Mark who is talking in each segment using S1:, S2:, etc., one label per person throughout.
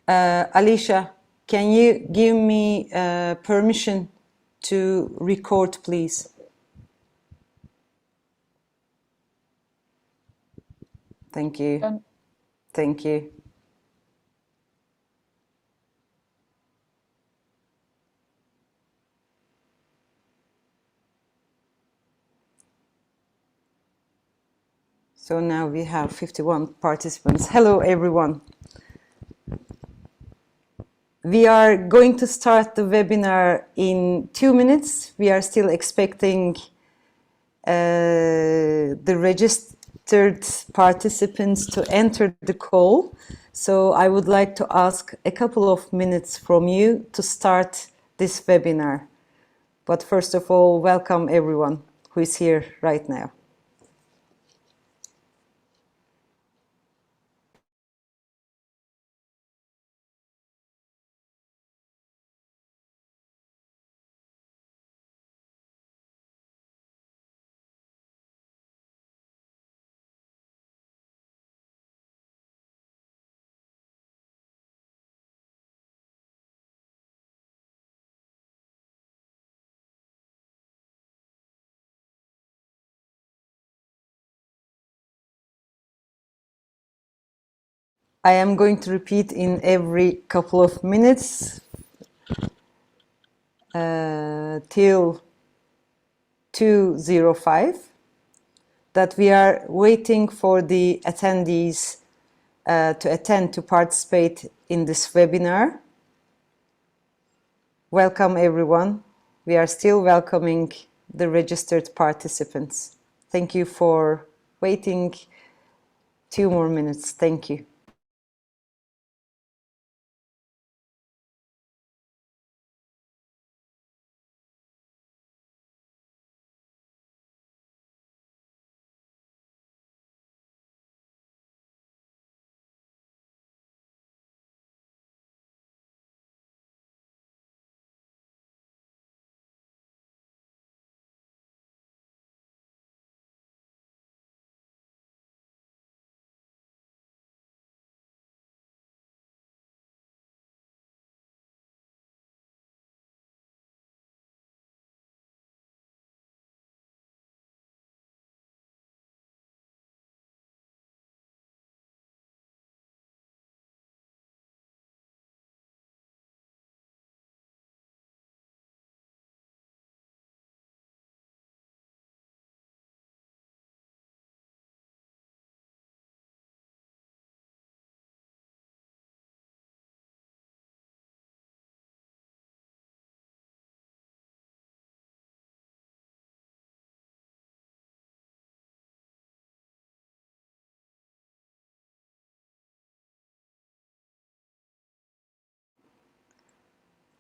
S1: Alicia, can you give me permission to record, please? Thank you.
S2: Done.
S1: Thank you. So now we have 51 participants. Hello, everyone. We are going to start the webinar in 2 minutes. We are still expecting the registered participants to enter the call. So I would like to ask a couple of minutes from you to start this webinar. But first of all, welcome everyone who is here right now. I am going to repeat in every couple of minutes till 2:05 that we are waiting for the attendees to participate in this webinar. Welcome everyone. We are still welcoming the registered participants. Thank you for waiting 2 more minutes. Thank you.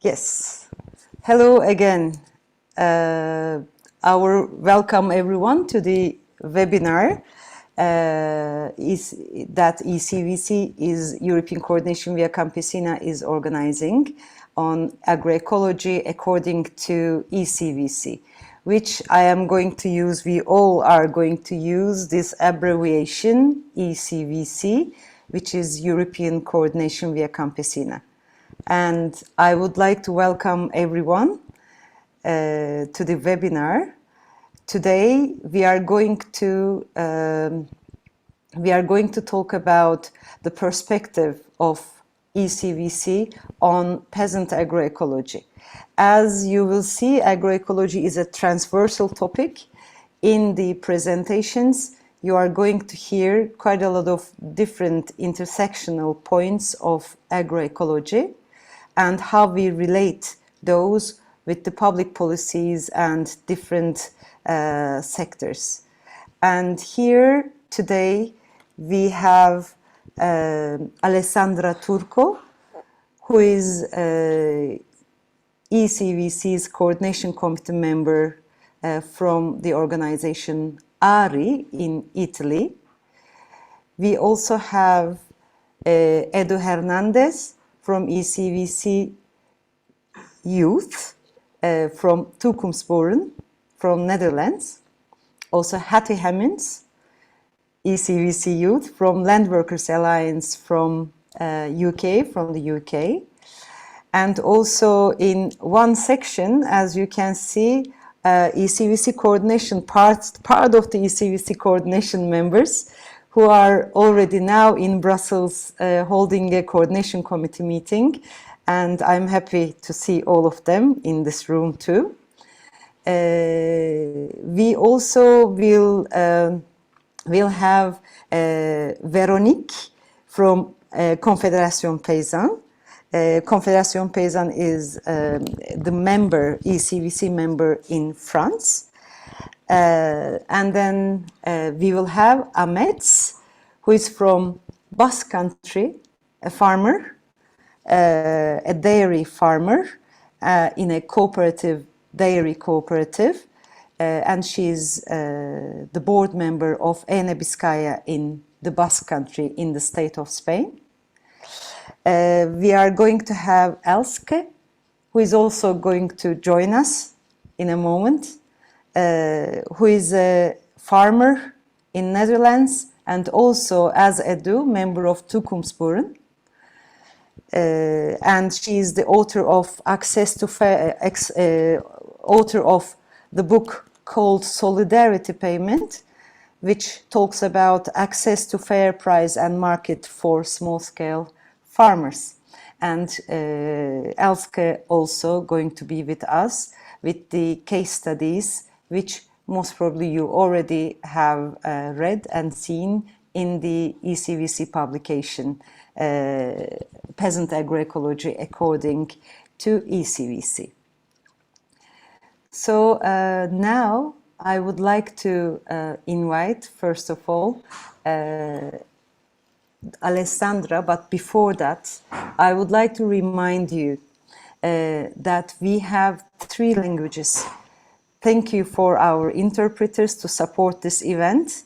S1: Yes. Hello again. Our welcome everyone to the webinar that ECVC is European Coordination Via Campesina is organizing on agroecology according to ECVC, which I am going to use, we all are going to use this abbreviation ECVC, which is European Coordination Via Campesina. And I would like to welcome everyone to the webinar. Today we are going to talk about the perspective of ECVC on peasant agroecology. As you will see, agroecology is a transversal topic. In the presentations, you are going to hear quite a lot of different intersectional points of agroecology and how we relate those with the public policies and different sectors. And here today we have Alessandra Turco, who is ECVC's coordination committee member from the organization ARI in Italy. We also have Edu Hernandez from ECVC Youth from Toekomstboeren from Netherlands. Also Hattie Hemmings, ECVC Youth from Land Workers Alliance from UK, from the UK. And also in one section, as you can see, ECVC coordination, part of the ECVC coordination members who are already now in Brussels holding a coordination committee meeting. And I'm happy to see all of them in this room too. We also will have Véronique from Confédération Peasant. Confédération Peasant is the member, ECVC member in France. And then we will have Ahmet, who is from Basque Country, a farmer, a dairy farmer in a cooperative, dairy cooperative. And she's the board member of ENE Bizkaia in the Basque Country in the state of Spain. We are going to have Elske, who is also going to join us in a moment, who is a farmer in Netherlands and also, as Edu, member of Toekomstboeren. And she is the author of author of the book called Solidarity Payment, which talks about access to fair price and market for small-scale farmers. And Elske also going to be with us with the case studies, which most probably you already have read and seen in the ECVC publication, Peasant Agroecology According to ECVC. So now I would like to invite, first of all, Alessandra, but before that, I would like to remind you that we have 3 languages. Thank you for our interpreters to support this event.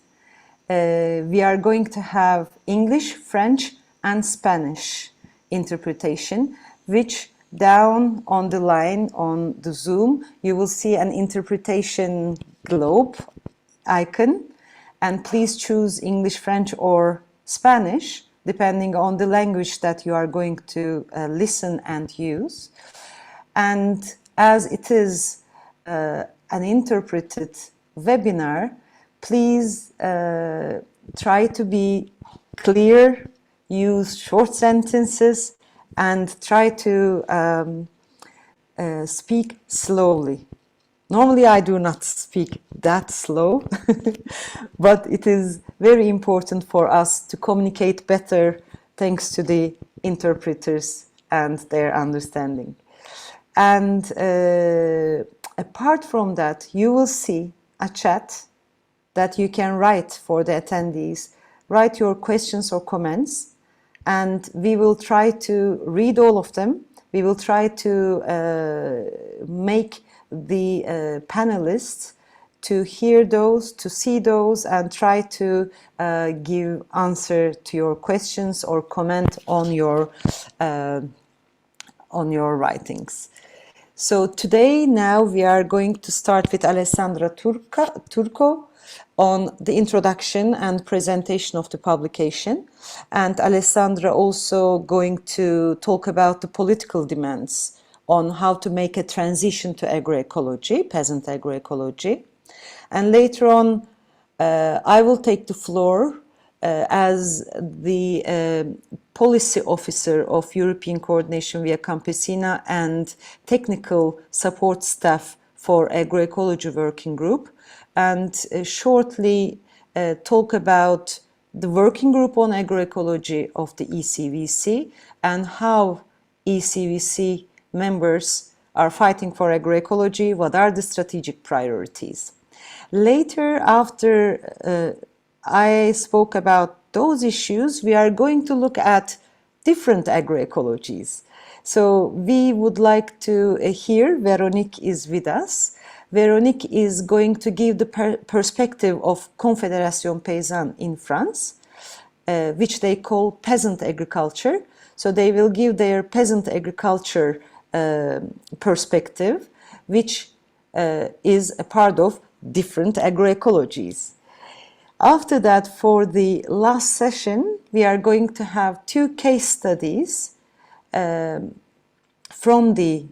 S1: We are going to have English, French, and Spanish interpretation, which down on the line on the Zoom, you will see an interpretation globe icon, and please choose English, French, or Spanish, depending on the language that you are going to listen and use. And as it is an interpreted webinar, please try to be clear, use short sentences, and try to speak slowly. Normally I do not speak that slow, but it is very important for us to communicate better thanks to the interpreters and their understanding. And apart from that, you will see a chat that you can write for the attendees. Write your questions or comments, and we will try to read all of them. We will try to make the panelists to hear those, to see those, and try to give answer to your questions or comment on your writings. So today, now we are going to start with Alessandra Turco on the introduction and presentation of the publication. And Alessandra also going to talk about the political demands on how to make a transition to agroecology, peasant agroecology. And later on, I will take the floor as the policy officer of European Coordination via Campesina and technical support staff for Agroecology Working Group, and shortly talk about the working group on agroecology of the ECVC and how ECVC members are fighting for agroecology, what are the strategic priorities. Later, after I spoke about those issues, we are going to look at different agroecologies. So we would like to hear, Véronique is with us. Véronique is going to give the perspective of Confédération Paysanne in France, which they call peasant agriculture. So they will give their peasant agriculture perspective, which is a part of different agroecologies. After that, for the last session, we are going to have 2 case studies from the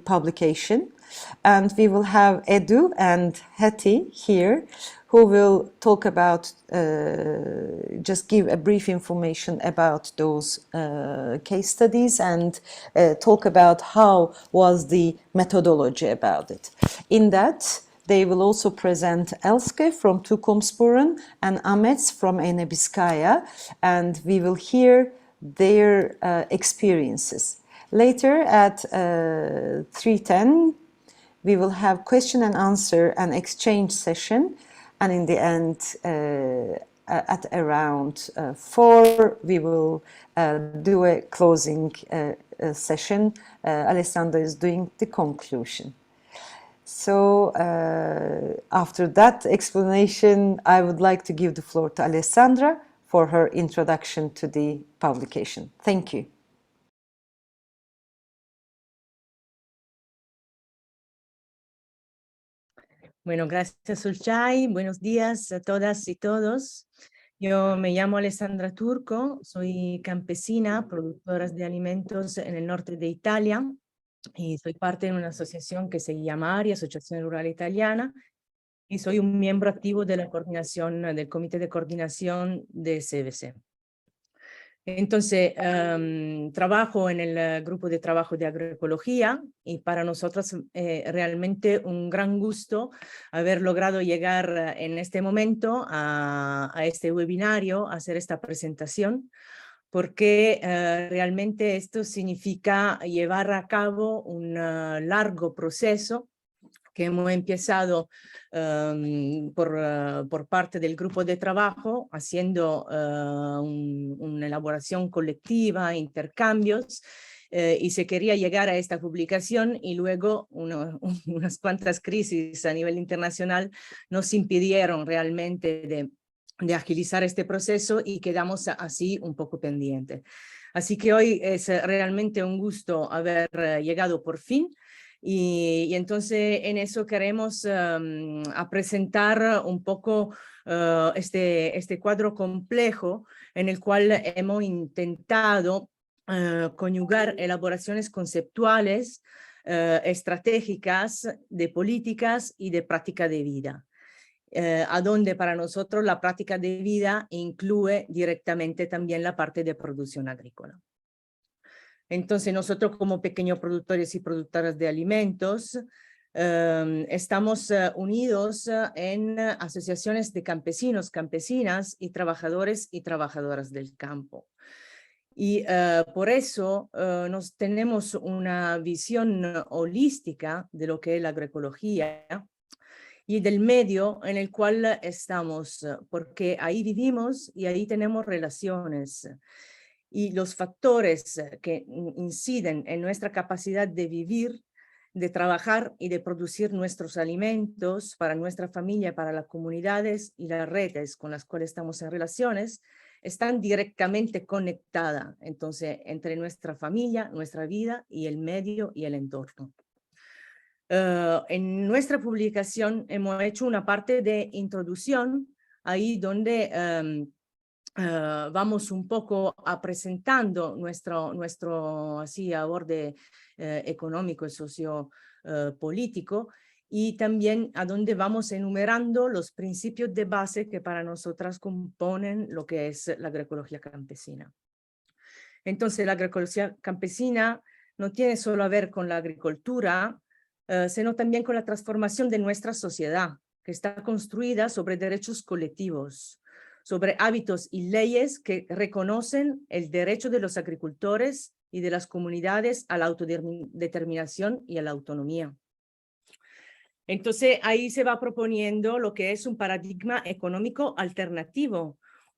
S1: publication, and we will have Edu and Hetty here, who will talk about, just give a brief information about those case studies and talk about how was the methodology about it. In that, they will also present Elske from Tukomsporen and Amets from Enebiskaya, and we will hear their experiences. Later at 3:10, we will have question and answer and exchange session, and in the end, at around 4, we will do a closing session. Alessandra is doing the conclusion. So after that explanation, I would like to give the floor to Alessandra for her introduction to the publication. Thank you.
S2: Bueno, gracias, Ulchay. Buenos días a todas y todos. Yo me llamo Alessandra Turco, soy campesina, productora de alimentos en el norte de Italia, y soy parte de una asociación que se llama ARI, Asociación Rural Italiana, y soy un miembro activo de la coordinación, del comité de coordinación de ECVC. Entonces, trabajo en el grupo de trabajo de agroecología, y para nosotros realmente un gran gusto haber logrado llegar en este momento a este webinario, a hacer esta presentación, porque realmente esto significa llevar a cabo un largo proceso que hemos empezado por parte del grupo de trabajo, haciendo una elaboración colectiva, intercambios, y se quería llegar a esta publicación, y luego unas cuantas crisis a nivel internacional nos impidieron realmente de agilizar este proceso, y quedamos así un poco pendientes. Así que hoy es realmente un gusto haber llegado por fin. Y entonces en eso queremos a presentar un poco este cuadro complejo en el cual hemos intentado conjugar elaboraciones conceptuales, estratégicas, de políticas y de práctica de vida. A donde para nosotros la práctica de vida incluye directamente también la parte de producción agrícola. Entonces nosotros como pequeños productores y productoras de alimentos estamos unidos en asociaciones de campesinos, campesinas y trabajadores y trabajadoras del campo. Y por eso tenemos una visión holística de lo que es la agroecología y del medio en el cual estamos, porque ahí vivimos y ahí tenemos relaciones. Y los factores que inciden en nuestra capacidad de vivir, de trabajar y de producir nuestros alimentos para nuestra familia, para las comunidades y las redes con las cuales estamos en relaciones, están directamente conectadas, entonces, entre nuestra familia, nuestra vida y el medio y el entorno. En nuestra publicación hemos hecho una parte de introducción, ahí donde vamos un poco presentando nuestro así aborde económico y sociopolítico, y también a donde vamos enumerando los principios de base que para nosotras componen lo que es la agroecología campesina. Entonces la agroecología campesina no tiene solo a ver con la agricultura, sino también con la transformación de nuestra sociedad, que está construida sobre derechos colectivos, sobre hábitos y leyes que reconocen el derecho de los agricultores y de las comunidades a la autodeterminación y a la autonomía. Entonces ahí se va proponiendo lo que es un paradigma económico alternativo.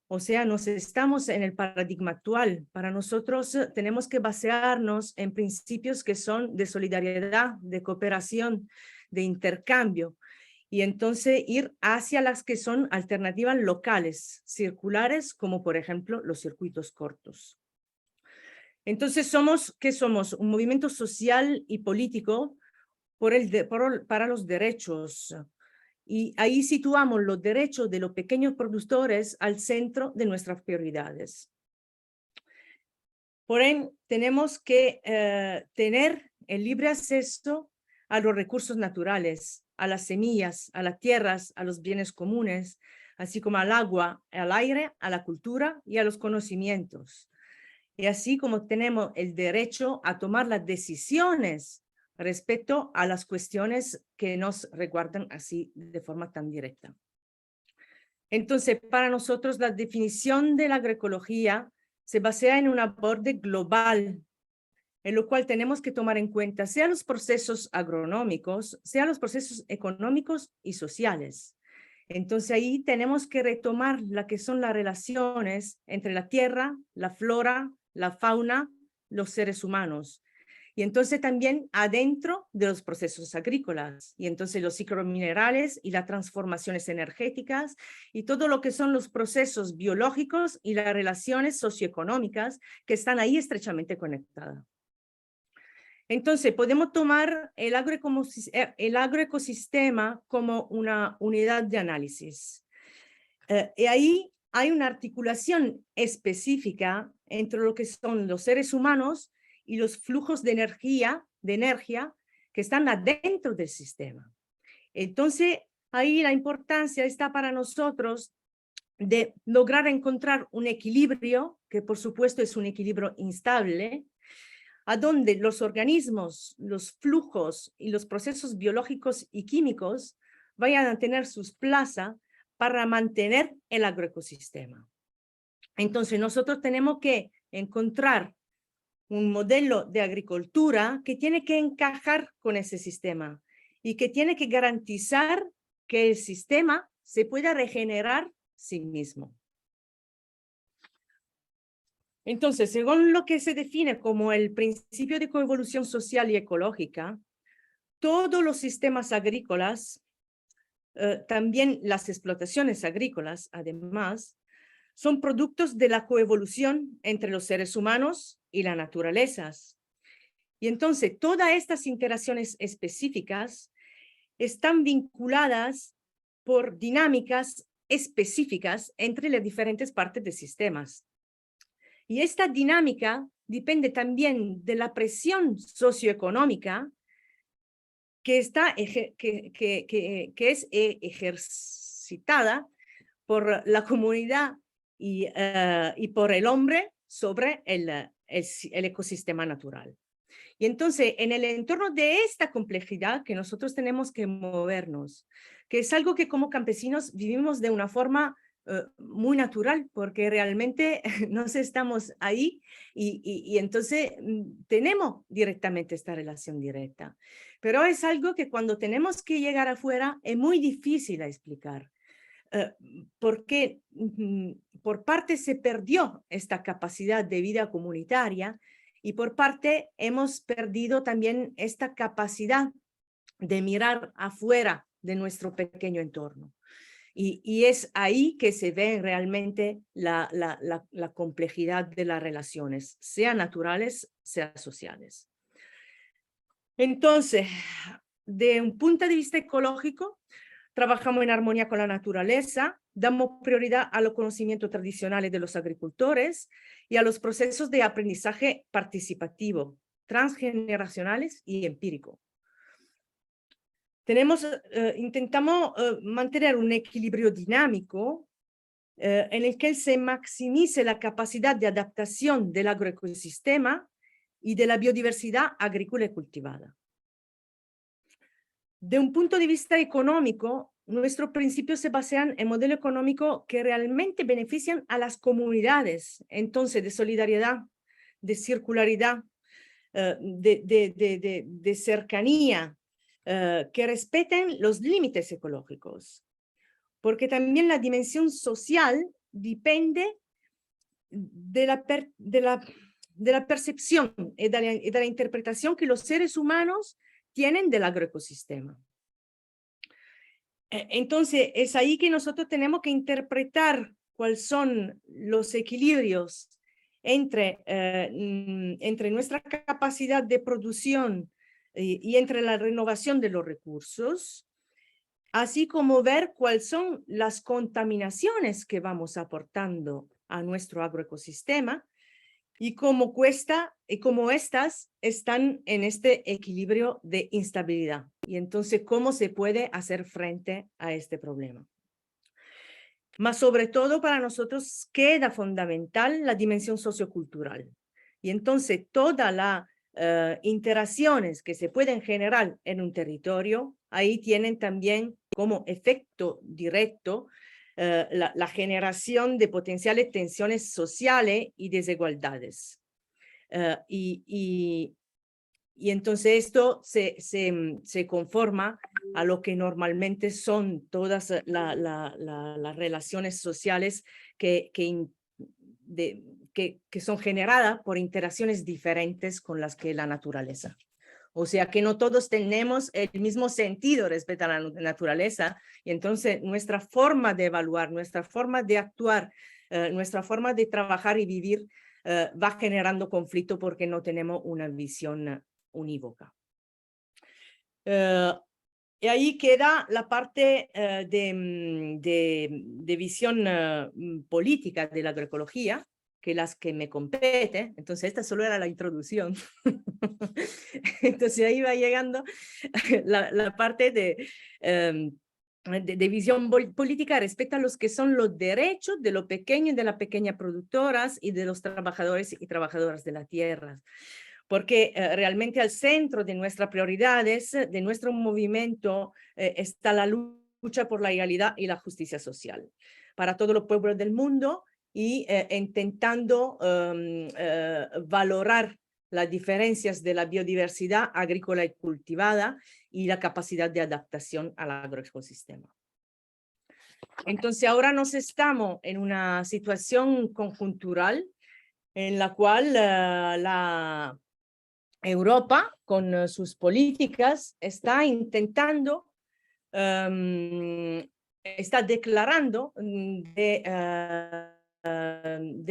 S2: O sea, nos estamos en el paradigma actual. Para nosotros tenemos que basearnos en principios que son de solidaridad, de cooperación, de intercambio, y entonces ir hacia las que son alternativas locales, circulares, como por ejemplo los circuitos cortos. Entonces ¿qué somos? Un movimiento social y político para los derechos, Y ahí situamos los derechos de los pequeños productores al centro de nuestras prioridades. Por ende, tenemos que tener el libre acceso a los recursos naturales, a las semillas, a las tierras, a los bienes comunes, así como al agua, al aire, a la cultura y a los conocimientos. Y así como tenemos el derecho a tomar las decisiones respecto a las cuestiones que nos recuerdan así de forma tan directa. Entonces, para nosotros la definición de la agroecología se basa en un abordaje global, en lo cual tenemos que tomar en cuenta sea los procesos agronómicos, sea los procesos económicos y sociales. Entonces ahí tenemos que retomar lo que son las relaciones entre la tierra, la flora, la fauna, los seres humanos. Y entonces también adentro de los procesos agrícolas. Y entonces los ciclominerales y las transformaciones energéticas y todo lo que son los procesos biológicos y las relaciones socioeconómicas que están ahí estrechamente conectadas. Entonces, podemos tomar el agroecosistema como una unidad de análisis. Y ahí hay una articulación específica entre lo que son los seres humanos y los flujos de energía que están adentro del sistema. Entonces, ahí la importancia está para nosotros de lograr encontrar un equilibrio, que por supuesto es un equilibrio instable, a donde los organismos, los flujos y los procesos biológicos y químicos vayan a tener sus plazas para mantener el agroecosistema. Entonces, nosotros tenemos que encontrar un modelo de agricultura que tiene que encajar con ese sistema y que tiene que garantizar que el sistema se pueda regenerar sí mismo. Entonces, según lo que se define como el principio de coevolución social y ecológica, todos los sistemas agrícolas, también las explotaciones agrícolas, además, son productos de la coevolución entre los seres humanos y las naturalezas. Y entonces, todas estas interacciones específicas están vinculadas por dinámicas específicas entre las diferentes partes de sistemas. Y esta dinámica depende también de la presión socioeconómica que es ejercitada por la comunidad y por el hombre sobre el ecosistema natural. Y entonces, en el entorno de esta complejidad que nosotros tenemos que movernos, que es algo que como campesinos vivimos de una forma muy natural, porque realmente nos estamos ahí y entonces tenemos directamente esta relación directa. Pero es algo que cuando tenemos que llegar afuera es muy difícil a explicar. Porque por parte se perdió esta capacidad de vida comunitaria y por parte hemos perdido también esta capacidad de mirar afuera de nuestro pequeño entorno. Y es ahí que se ve realmente la complejidad de las relaciones, sean naturales, sean sociales. Entonces, de un punto de vista ecológico, trabajamos en armonía con la naturaleza, damos prioridad a los conocimientos tradicionales de los agricultores y a los procesos de aprendizaje participativo, transgeneracionales y empírico. Intentamos mantener un equilibrio dinámico en el que se maximice la capacidad de adaptación del agroecosistema y de la biodiversidad agrícola y cultivada. De un punto de vista económico, nuestros principios se basan en modelos económicos que realmente benefician a las comunidades, entonces de solidaridad, de circularidad, de cercanía, que respeten los límites ecológicos, porque también la dimensión social depende de la percepción y de la interpretación que los seres humanos tienen del agroecosistema. Entonces, es ahí que nosotros tenemos que interpretar cuáles son los equilibrios entre nuestra capacidad de producción y entre la renovación de los recursos, así como ver cuáles son las contaminaciones que vamos aportando a nuestro agroecosistema y cómo estas están en este equilibrio de instabilidad. Y entonces, ¿cómo se puede hacer frente a este problema? Mas sobre todo para nosotros queda fundamental la dimensión sociocultural. Y entonces todas las interacciones que se pueden generar en un territorio, ahí tienen también como efecto directo la generación de potenciales tensiones sociales y desigualdades. Y entonces esto se conforma a lo que normalmente son todas las relaciones sociales que son generadas por interacciones diferentes con las que la naturaleza. O sea que no todos tenemos el mismo sentido respecto a la naturaleza, y entonces nuestra forma de evaluar, nuestra forma de actuar, nuestra forma de trabajar y vivir va generando conflicto porque no tenemos una visión unívoca. Y ahí queda la parte de visión política de la agroecología, que las que me compete. Entonces esta solo era la introducción. Entonces ahí va llegando la parte de visión política respecto a los que son los derechos de lo pequeño y de las pequeñas productoras y de los trabajadores y trabajadoras de la tierra. Porque realmente al centro de nuestras prioridades, de nuestro movimiento, está la lucha por la igualdad y la justicia social para todos los pueblos del mundo y intentando valorar las diferencias de la biodiversidad agrícola y cultivada y la capacidad de adaptación al agroecosistema. Entonces ahora nos estamos en una situación conjuntural en la cual la Europa, con sus políticas, está intentando, está declarando de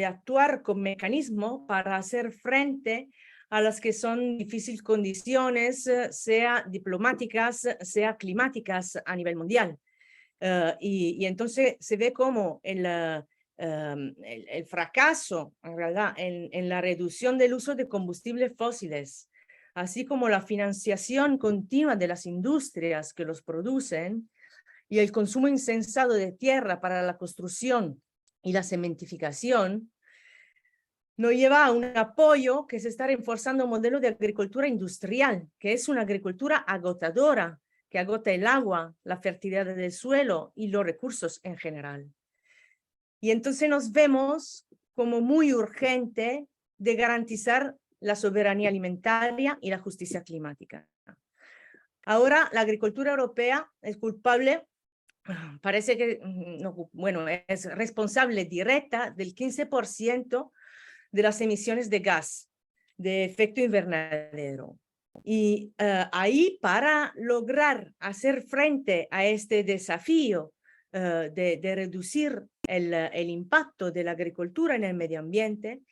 S2: actuar con mecanismos para hacer frente a las que son difíciles condiciones, sea diplomáticas, sea climáticas a nivel mundial. Y entonces se ve como el fracaso, en realidad, en la reducción del uso de combustibles fósiles, así como la financiación continua de las industrias que los producen y el consumo insensato de tierra para la construcción y la cementificación, nos lleva a un apoyo que se está reforzando un modelo de agricultura industrial, que es una agricultura agotadora, que agota el agua, la fertilidad del suelo y los recursos en general. Y entonces nos vemos como muy urgente de garantizar la soberanía alimentaria y la justicia climática. Ahora la agricultura europea es culpable, parece que, no, bueno, es responsable directa del 15% de las emisiones de gas de efecto invernadero. Y ahí, para lograr hacer frente a este desafío de reducir el impacto de la agricultura en el medio ambiente,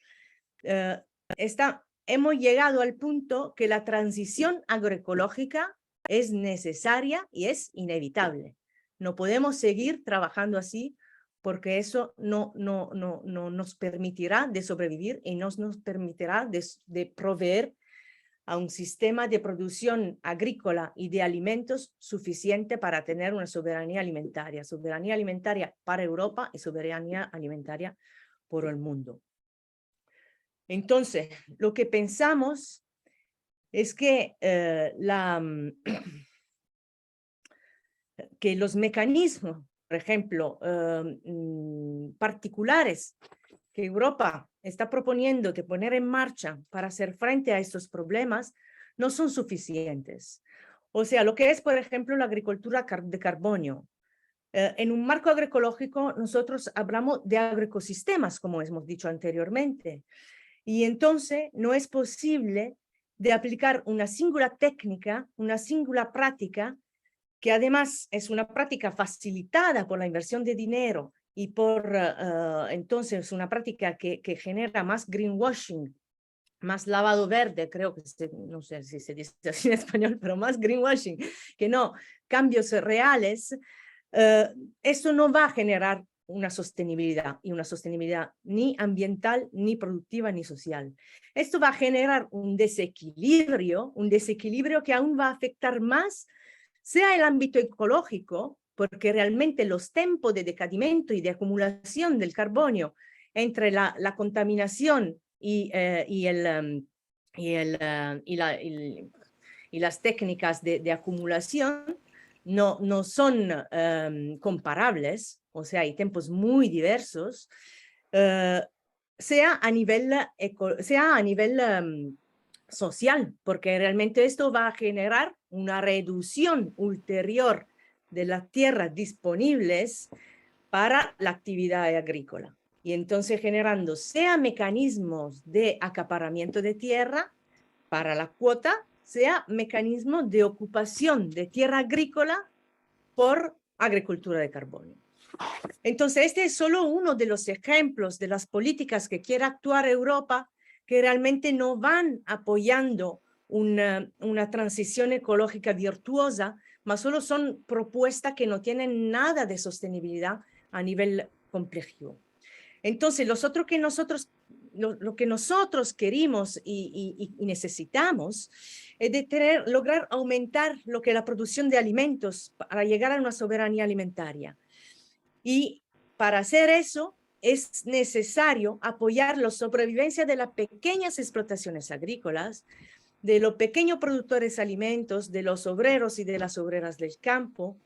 S2: hemos llegado al punto que la transición agroecológica es necesaria y es inevitable. No podemos seguir trabajando así porque eso no nos permitirá de sobrevivir y nos permitirá de proveer a un sistema de producción agrícola y de alimentos suficiente para tener una soberanía alimentaria para Europa y soberanía alimentaria por el mundo. Entonces, lo que pensamos es que, que los mecanismos, por ejemplo, particulares que Europa está proponiendo de poner en marcha para hacer frente a estos problemas no son suficientes. O sea, lo que es, por ejemplo, la agricultura de carbono. En un marco agroecológico nosotros hablamos de agroecosistemas, como hemos dicho anteriormente. Y entonces no es posible de aplicar una singular técnica, una singular práctica, que además es una práctica facilitada por la inversión de dinero y por entonces una práctica que genera más greenwashing más lavado verde, creo que no sé si se dice así en español, pero más greenwashing, que no cambios reales, eso no va a generar una sostenibilidad, y una sostenibilidad ni ambiental, ni productiva, ni social. Esto va a generar un desequilibrio que aún va a afectar más, sea el ámbito ecológico, porque realmente los tiempos de decadimento y de acumulación del carbonio entre la contaminación y las técnicas de acumulación no son comparables, o sea, hay tiempos muy diversos, sea a nivel social, porque realmente esto va a generar una reducción ulterior de las tierras disponibles para la actividad agrícola. Y entonces generando sea mecanismos de acaparamiento de tierra para la cuota, sea mecanismos de ocupación de tierra agrícola por agricultura de carbono. Entonces, este es solo uno de los ejemplos de las políticas que quiere actuar Europa, que realmente no van apoyando una transición ecológica virtuosa, mas solo son propuestas que no tienen nada de sostenibilidad a nivel complejo. Entonces, lo que nosotros queremos y necesitamos es de lograr aumentar lo que es la producción de alimentos para llegar a una soberanía alimentaria. Y para hacer eso es necesario apoyar la sobrevivencia de las pequeñas explotaciones agrícolas, de los pequeños productores de alimentos, de los obreros y de las obreras del campo,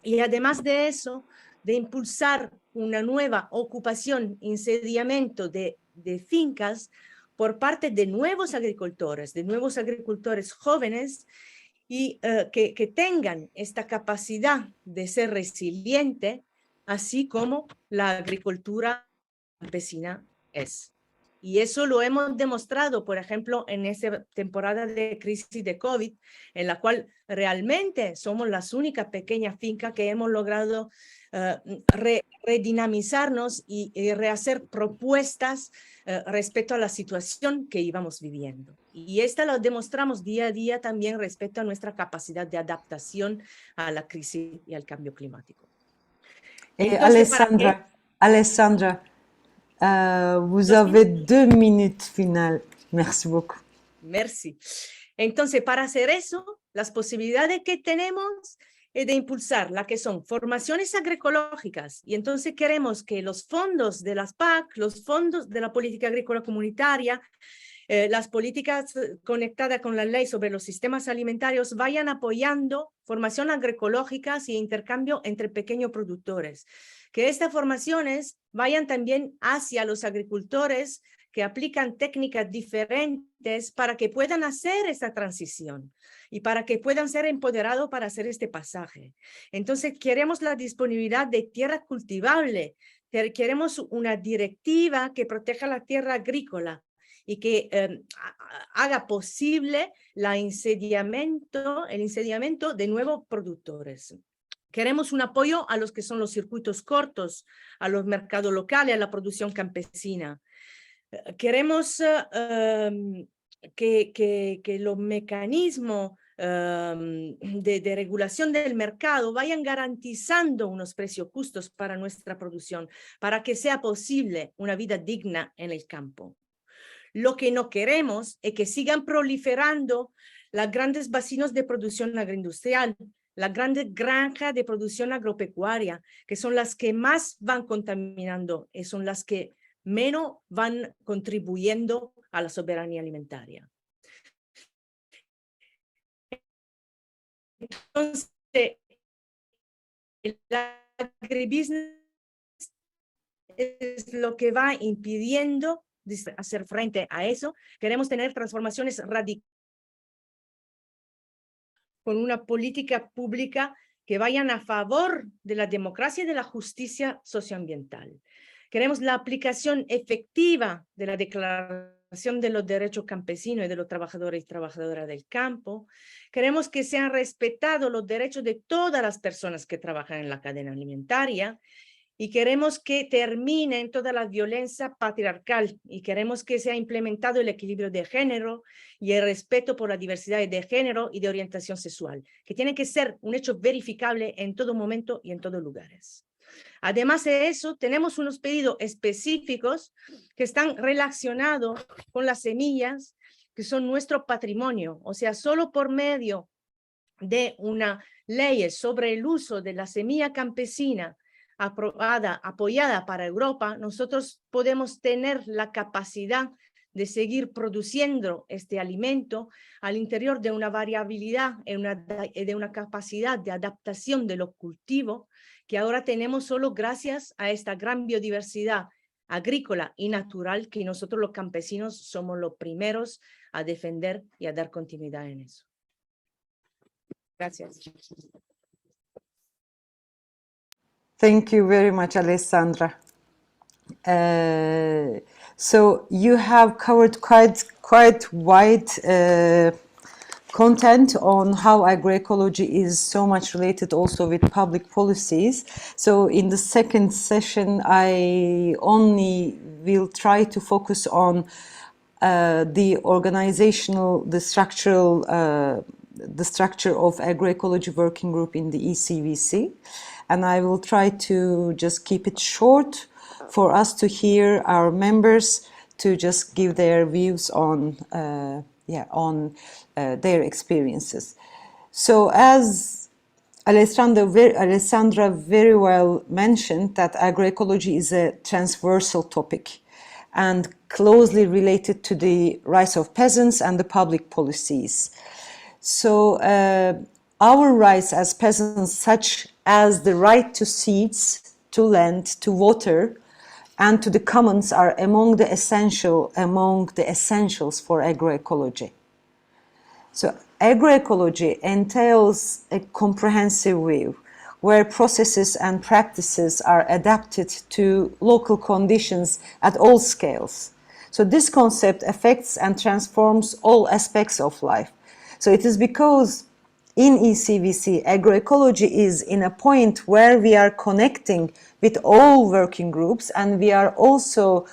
S2: y además de eso, de impulsar una nueva ocupación y sediamiento de fincas por parte de nuevos agricultores jóvenes, y que tengan esta capacidad de ser resiliente, así como la agricultura campesina es. Y eso lo hemos demostrado, por ejemplo, en esta temporada de crisis de COVID, en la cual realmente somos las únicas pequeñas fincas que hemos logrado redinamizarnos y rehacer propuestas respecto a la situación que íbamos viviendo. Y esta lo demostramos día a día también respecto a nuestra capacidad de adaptación a la crisis y al cambio climático. Entonces,
S1: Alessandra, vous avez 2 minutes finales. Merci beaucoup.
S2: Merci. Entonces, para hacer eso, las posibilidades que tenemos es de impulsar la que son formaciones agroecológicas. Y entonces queremos que los fondos de las PAC, los fondos de la política agrícola comunitaria, las políticas conectadas con la ley sobre los sistemas alimentarios vayan apoyando formación agroecológica y intercambio entre pequeños productores. Que estas formaciones vayan también hacia los agricultores que aplican técnicas diferentes para que puedan hacer esta transición y para que puedan ser empoderados para hacer este pasaje. Entonces, queremos la disponibilidad de tierra cultivable, queremos una directiva que proteja la tierra agrícola y que haga posible el insediamiento de nuevos productores. Queremos un apoyo a los que son los circuitos cortos, a los mercados locales, a la producción campesina. Queremos que los mecanismos de regulación del mercado vayan garantizando unos precios justos para nuestra producción, para que sea posible una vida digna en el campo. Lo que no queremos es que sigan proliferando las grandes vacinos de producción agroindustrial, las grandes granjas de producción agropecuaria, que son las que más van contaminando y son las que menos van contribuyendo a la soberanía alimentaria. Entonces, el agribusiness es lo que va impidiendo hacer frente a eso. Queremos tener transformaciones radicales con una política pública que vayan a favor de la democracia y de la justicia socioambiental. Queremos la aplicación efectiva de la Declaración de los Derechos Campesinos y de los trabajadores y trabajadoras del campo. Queremos que sean respetados los derechos de todas las personas que trabajan en la cadena alimentaria y queremos que termine toda la violencia patriarcal y queremos que sea implementado el equilibrio de género y el respeto por la diversidad de género y de orientación sexual, que tiene que ser un hecho verificable en todo momento y en todos lugares. Además de eso, tenemos unos pedidos específicos que están relacionados con las semillas, que son nuestro patrimonio, o sea, solo por medio de una ley sobre el uso de la semilla campesina aprobada, apoyada para Europa, nosotros podemos tener la capacidad de seguir produciendo este alimento al interior de una variabilidad y de una capacidad de adaptación de los cultivos que ahora tenemos solo gracias a esta gran biodiversidad agrícola y natural que nosotros los campesinos somos los primeros a defender y a dar continuidad en eso. Gracias.
S1: Thank you very much, Alessandra. So you have covered quite wide content on how agroecology is so much related also with public policies. So in the second session, I only will try to focus on the organizational, the structure of agroecology working group in the ECVC. And I will try to just keep it short for us to hear our members to just give their views on their experiences. So as Alessandra very well mentioned, that agroecology is a transversal topic and closely related to the rights of peasants and the public policies. So our rights as peasants, such as the right to seeds, to land, to water, and to the commons, are among the essentials for agroecology. So agroecology entails a comprehensive view where processes and practices are adapted to local conditions at all scales. So this concept affects and transforms all aspects of life. So it is because in ECVC, agroecology is in a point where we are connecting with all working groups, and we are also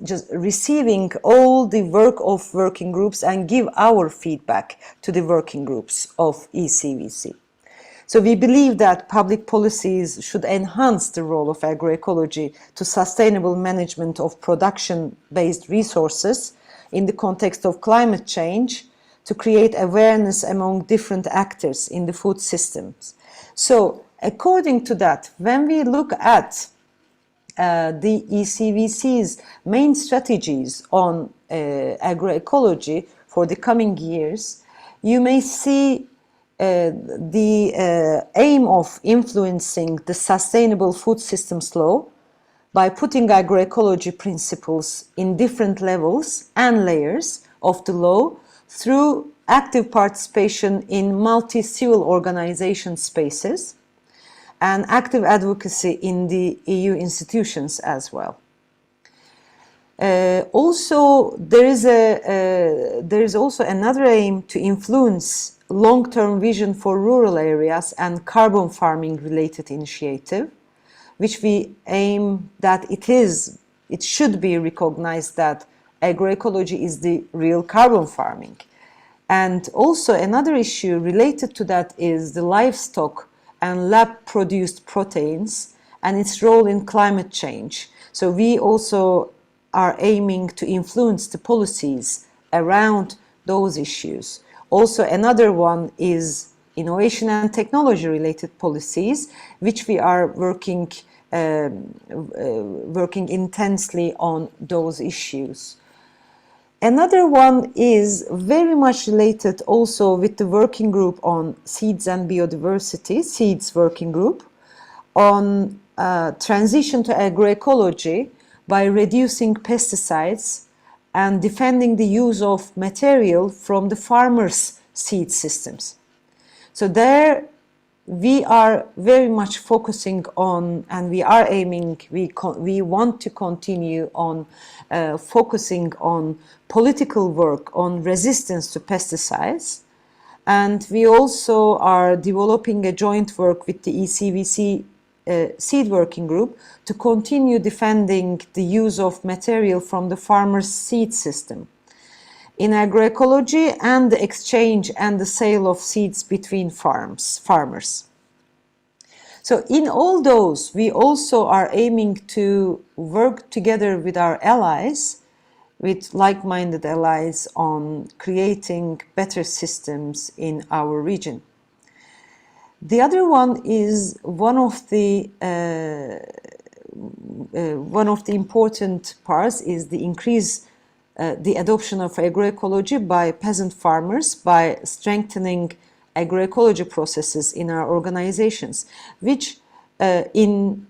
S1: just receiving all the work of working groups and give our feedback to the working groups of ECVC. So we believe that public policies should enhance the role of agroecology to sustainable management of production-based resources in the context of climate change, to create awareness among different actors in the food systems. So according to that, when we look at the ECVC's main strategies on agroecology for the coming years, you may see the aim of influencing the sustainable food systems law by putting agroecology principles in different levels and layers of the law through active participation in multi-civil organization spaces and active advocacy in the EU institutions as well. Also, there is also another aim to influence long-term vision for rural areas and carbon farming related initiative, which we aim that it should be recognized that agroecology is the real carbon farming. And also another issue related to that is the livestock and lab-produced proteins and its role in climate change. So we also are aiming to influence the policies around those issues. Also another one is innovation and technology related policies, which we are working intensely on those issues. Another one is very much related also with the working group on seeds and biodiversity, seeds working group, on transition to agroecology by reducing pesticides and defending the use of material from the farmers' seed systems. So there we are very much focusing on, and we are aiming, we want to continue on focusing on political work on resistance to pesticides. And we also are developing a joint work with the ECVC seed working group to continue defending the use of material from the farmer's seed system in agroecology and the exchange and the sale of seeds between farmers. So in all those, we also are aiming to work together with our allies, with like-minded allies, on creating better systems in our region. The other one is one of the important parts is the increase the adoption of agroecology by peasant farmers by strengthening agroecology processes in our organizations, which in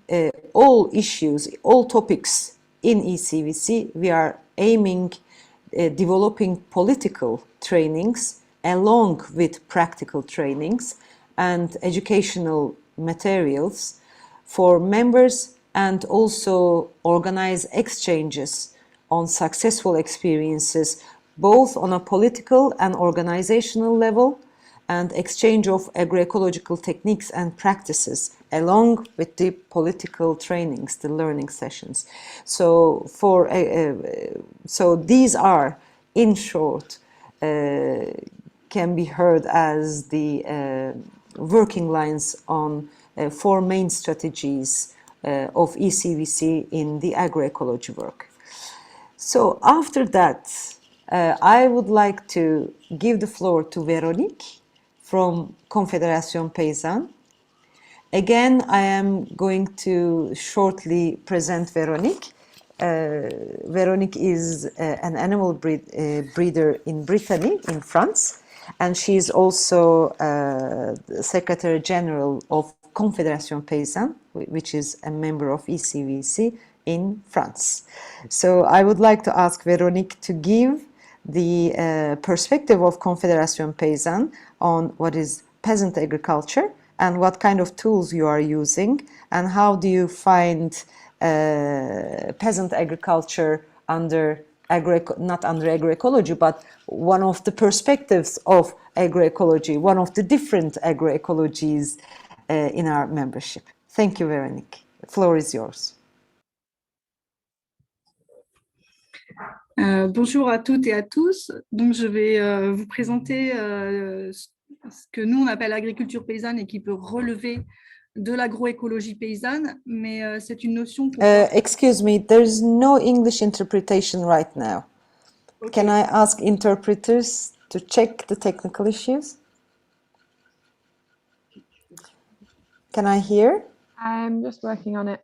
S1: all issues, all topics in ECVC, we are aiming developing political trainings along with practical trainings and educational materials for members, and also organize exchanges on successful experiences, both on a political and organizational level, and exchange of agroecological techniques and practices along with the political trainings, the learning sessions. So so these are, in short, can be heard as the working lines on 4 main strategies of ECVC in the agroecology work. So after that, I would like to give the floor to Véronique from Confédération Paysanne. Again, I am going to shortly present Véronique. Véronique is an animal breeder in Brittany, in France, and she is also the Secretary General of Confédération Paysanne, which is a member of ECVC in France. So I would like to ask Véronique to give the perspective of Confédération Paysanne on what is peasant agriculture and what kind of tools you are using, and how do you find peasant agriculture under not under agroecology, but one of the perspectives of agroecology, one of the different agroecologies in our membership. Thank you, Véronique. The floor is yours.
S3: Bonjour à toutes et à tous. Donc, je vais vous présenter ce que nous, on appelle l'agriculture paysanne et qui peut relever de l'agroécologie paysanne, mais c'est une notion...
S1: Excuse me, there is no English interpretation right now. Okay. Can I ask interpreters to check the technical issues? Can I hear?
S4: I'm just working on it.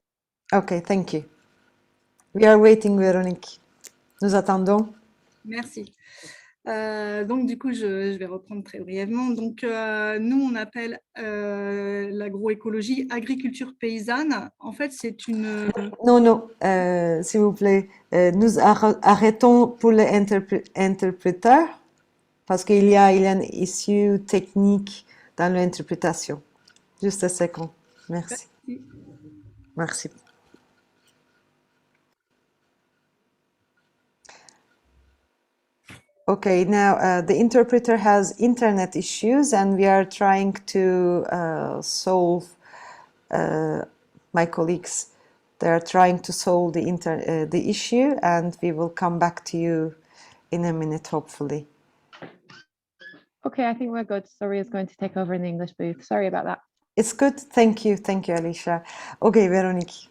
S1: Okay, thank you. We are waiting, Véronique. Nous attendons.
S3: Merci. Donc, du coup, je vais reprendre très brièvement. Donc, nous, on appelle l'agroécologie agriculture paysanne. En fait, c'est une...
S1: Non, s'il vous plaît, nous arrêtons pour les interpréteurs parce qu'il y a un issue technique dans l'interprétation. Juste un second. Merci. Merci. Okay, now the interpreter has internet issues and we are trying to solve, my colleagues, they are trying to solve the issue, and we will come back to you in a minute, hopefully.
S4: Okay, I think we're good. Sorry, is going to take over in the English booth. Sorry about that.
S1: It's good. Thank you, Alicia. Okay, Véronique.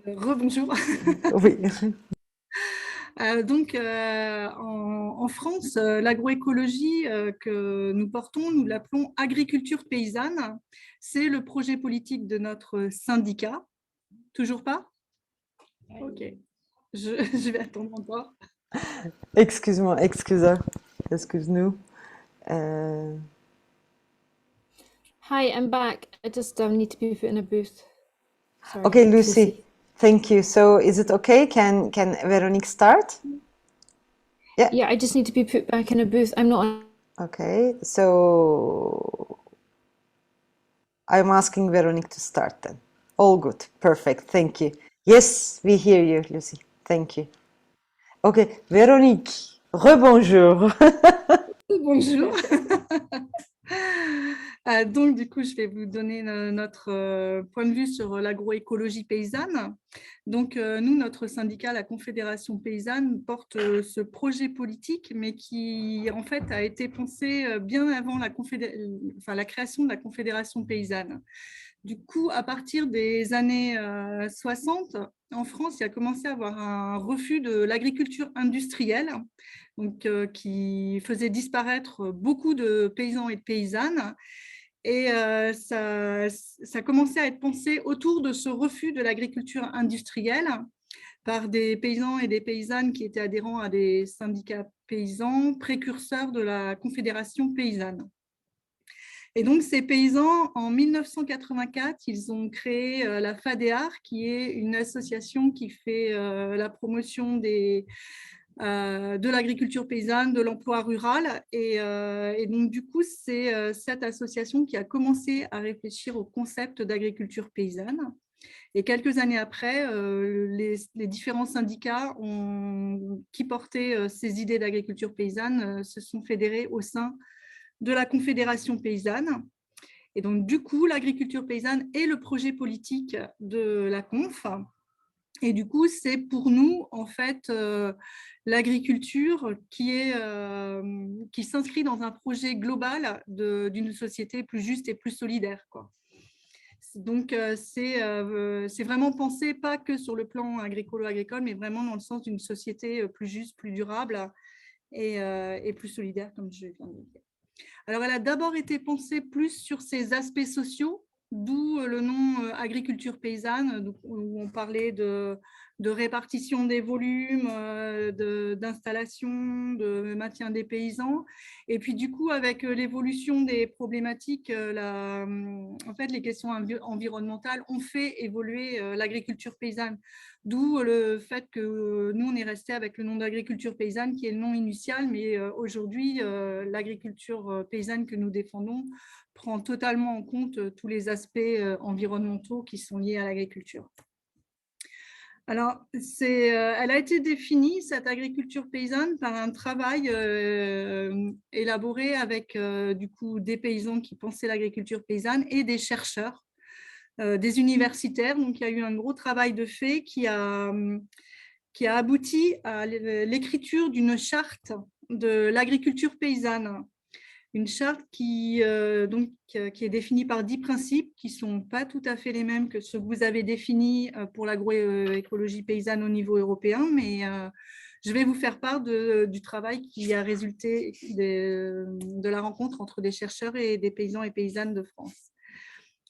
S3: Rebonjour.
S1: Oui.
S3: Donc, en France, l'agroécologie que nous portons, nous l'appelons agriculture paysanne. C'est le projet politique de notre syndicat. Toujours pas? Ok, je vais attendre encore.
S1: Excuse-nous.
S5: Hi, I'm back. I just need to be put in a booth. Sorry.
S1: Okay, Lucy. Thank you. So is it okay? Can Véronique start? Yeah.
S5: Yeah, I just need to be put back in a booth. I'm not.
S1: Okay, so I'm asking Véronique to start then. All good. Perfect. Thank you. Yes, we hear you, Lucy. Thank you. Okay, Véronique, rebonjour.
S3: Bonjour. Donc, du coup, je vais vous donner notre point de vue sur l'agroécologie paysanne. Donc, nous, notre syndicat, la Confédération paysanne, porte ce projet politique, mais qui, en fait, a été pensé bien avant la création de la Confédération paysanne. Du coup, à partir des années 60, en France, il a commencé à avoir un refus de l'agriculture industrielle, donc, qui faisait disparaître beaucoup de paysans et de paysannes. Et ça commençait à être pensé autour de ce refus de l'agriculture industrielle par des paysans et des paysannes qui étaient adhérents à des syndicats paysans précurseurs de la Confédération paysanne. Et donc, ces paysans, en 1984, ils ont créé la FADEAR, qui est une association qui fait la promotion de l'agriculture paysanne, de l'emploi rural. Et donc, du coup, c'est cette association qui a commencé à réfléchir au concept d'agriculture paysanne. Et quelques années après, les différents syndicats qui portaient ces idées d'agriculture paysanne se sont fédérés au sein de la Confédération paysanne. Et donc, du coup, l'agriculture paysanne est le projet politique de la Conf. Et du coup, c'est pour nous, en fait, l'agriculture qui s'inscrit dans un projet global d'une société plus juste et plus solidaire, quoi. Donc, c'est vraiment pensé pas que sur le plan agricolo-agricole, mais vraiment dans le sens d'une société plus juste, plus durable et plus solidaire, comme je viens de le dire. Alors, elle a d'abord été pensée plus sur ses aspects sociaux, d'où le nom agriculture paysanne, où on parlait de répartition des volumes, d'installation, de maintien des paysans. Et puis, du coup, avec l'évolution des problématiques, en fait, les questions environnementales ont fait évoluer l'agriculture paysanne. D'où le fait que nous, on est resté avec le nom d'agriculture paysanne, qui est le nom initial, mais aujourd'hui, l'agriculture paysanne que nous défendons prend totalement en compte tous les aspects environnementaux qui sont liés à l'agriculture. Alors, elle a été définie, cette agriculture paysanne, par un travail élaboré avec du coup, des paysans qui pensaient l'agriculture paysanne et des chercheurs, des universitaires. Donc, il y a eu un gros travail de fait qui a abouti à l'écriture d'une charte de l'agriculture paysanne. Une charte qui est définie par 10 principes qui ne sont pas tout à fait les mêmes que ceux que vous avez définis pour l'agroécologie paysanne au niveau européen, mais je vais vous faire part du travail qui a résulté de la rencontre entre des chercheurs et des paysans et paysannes de France.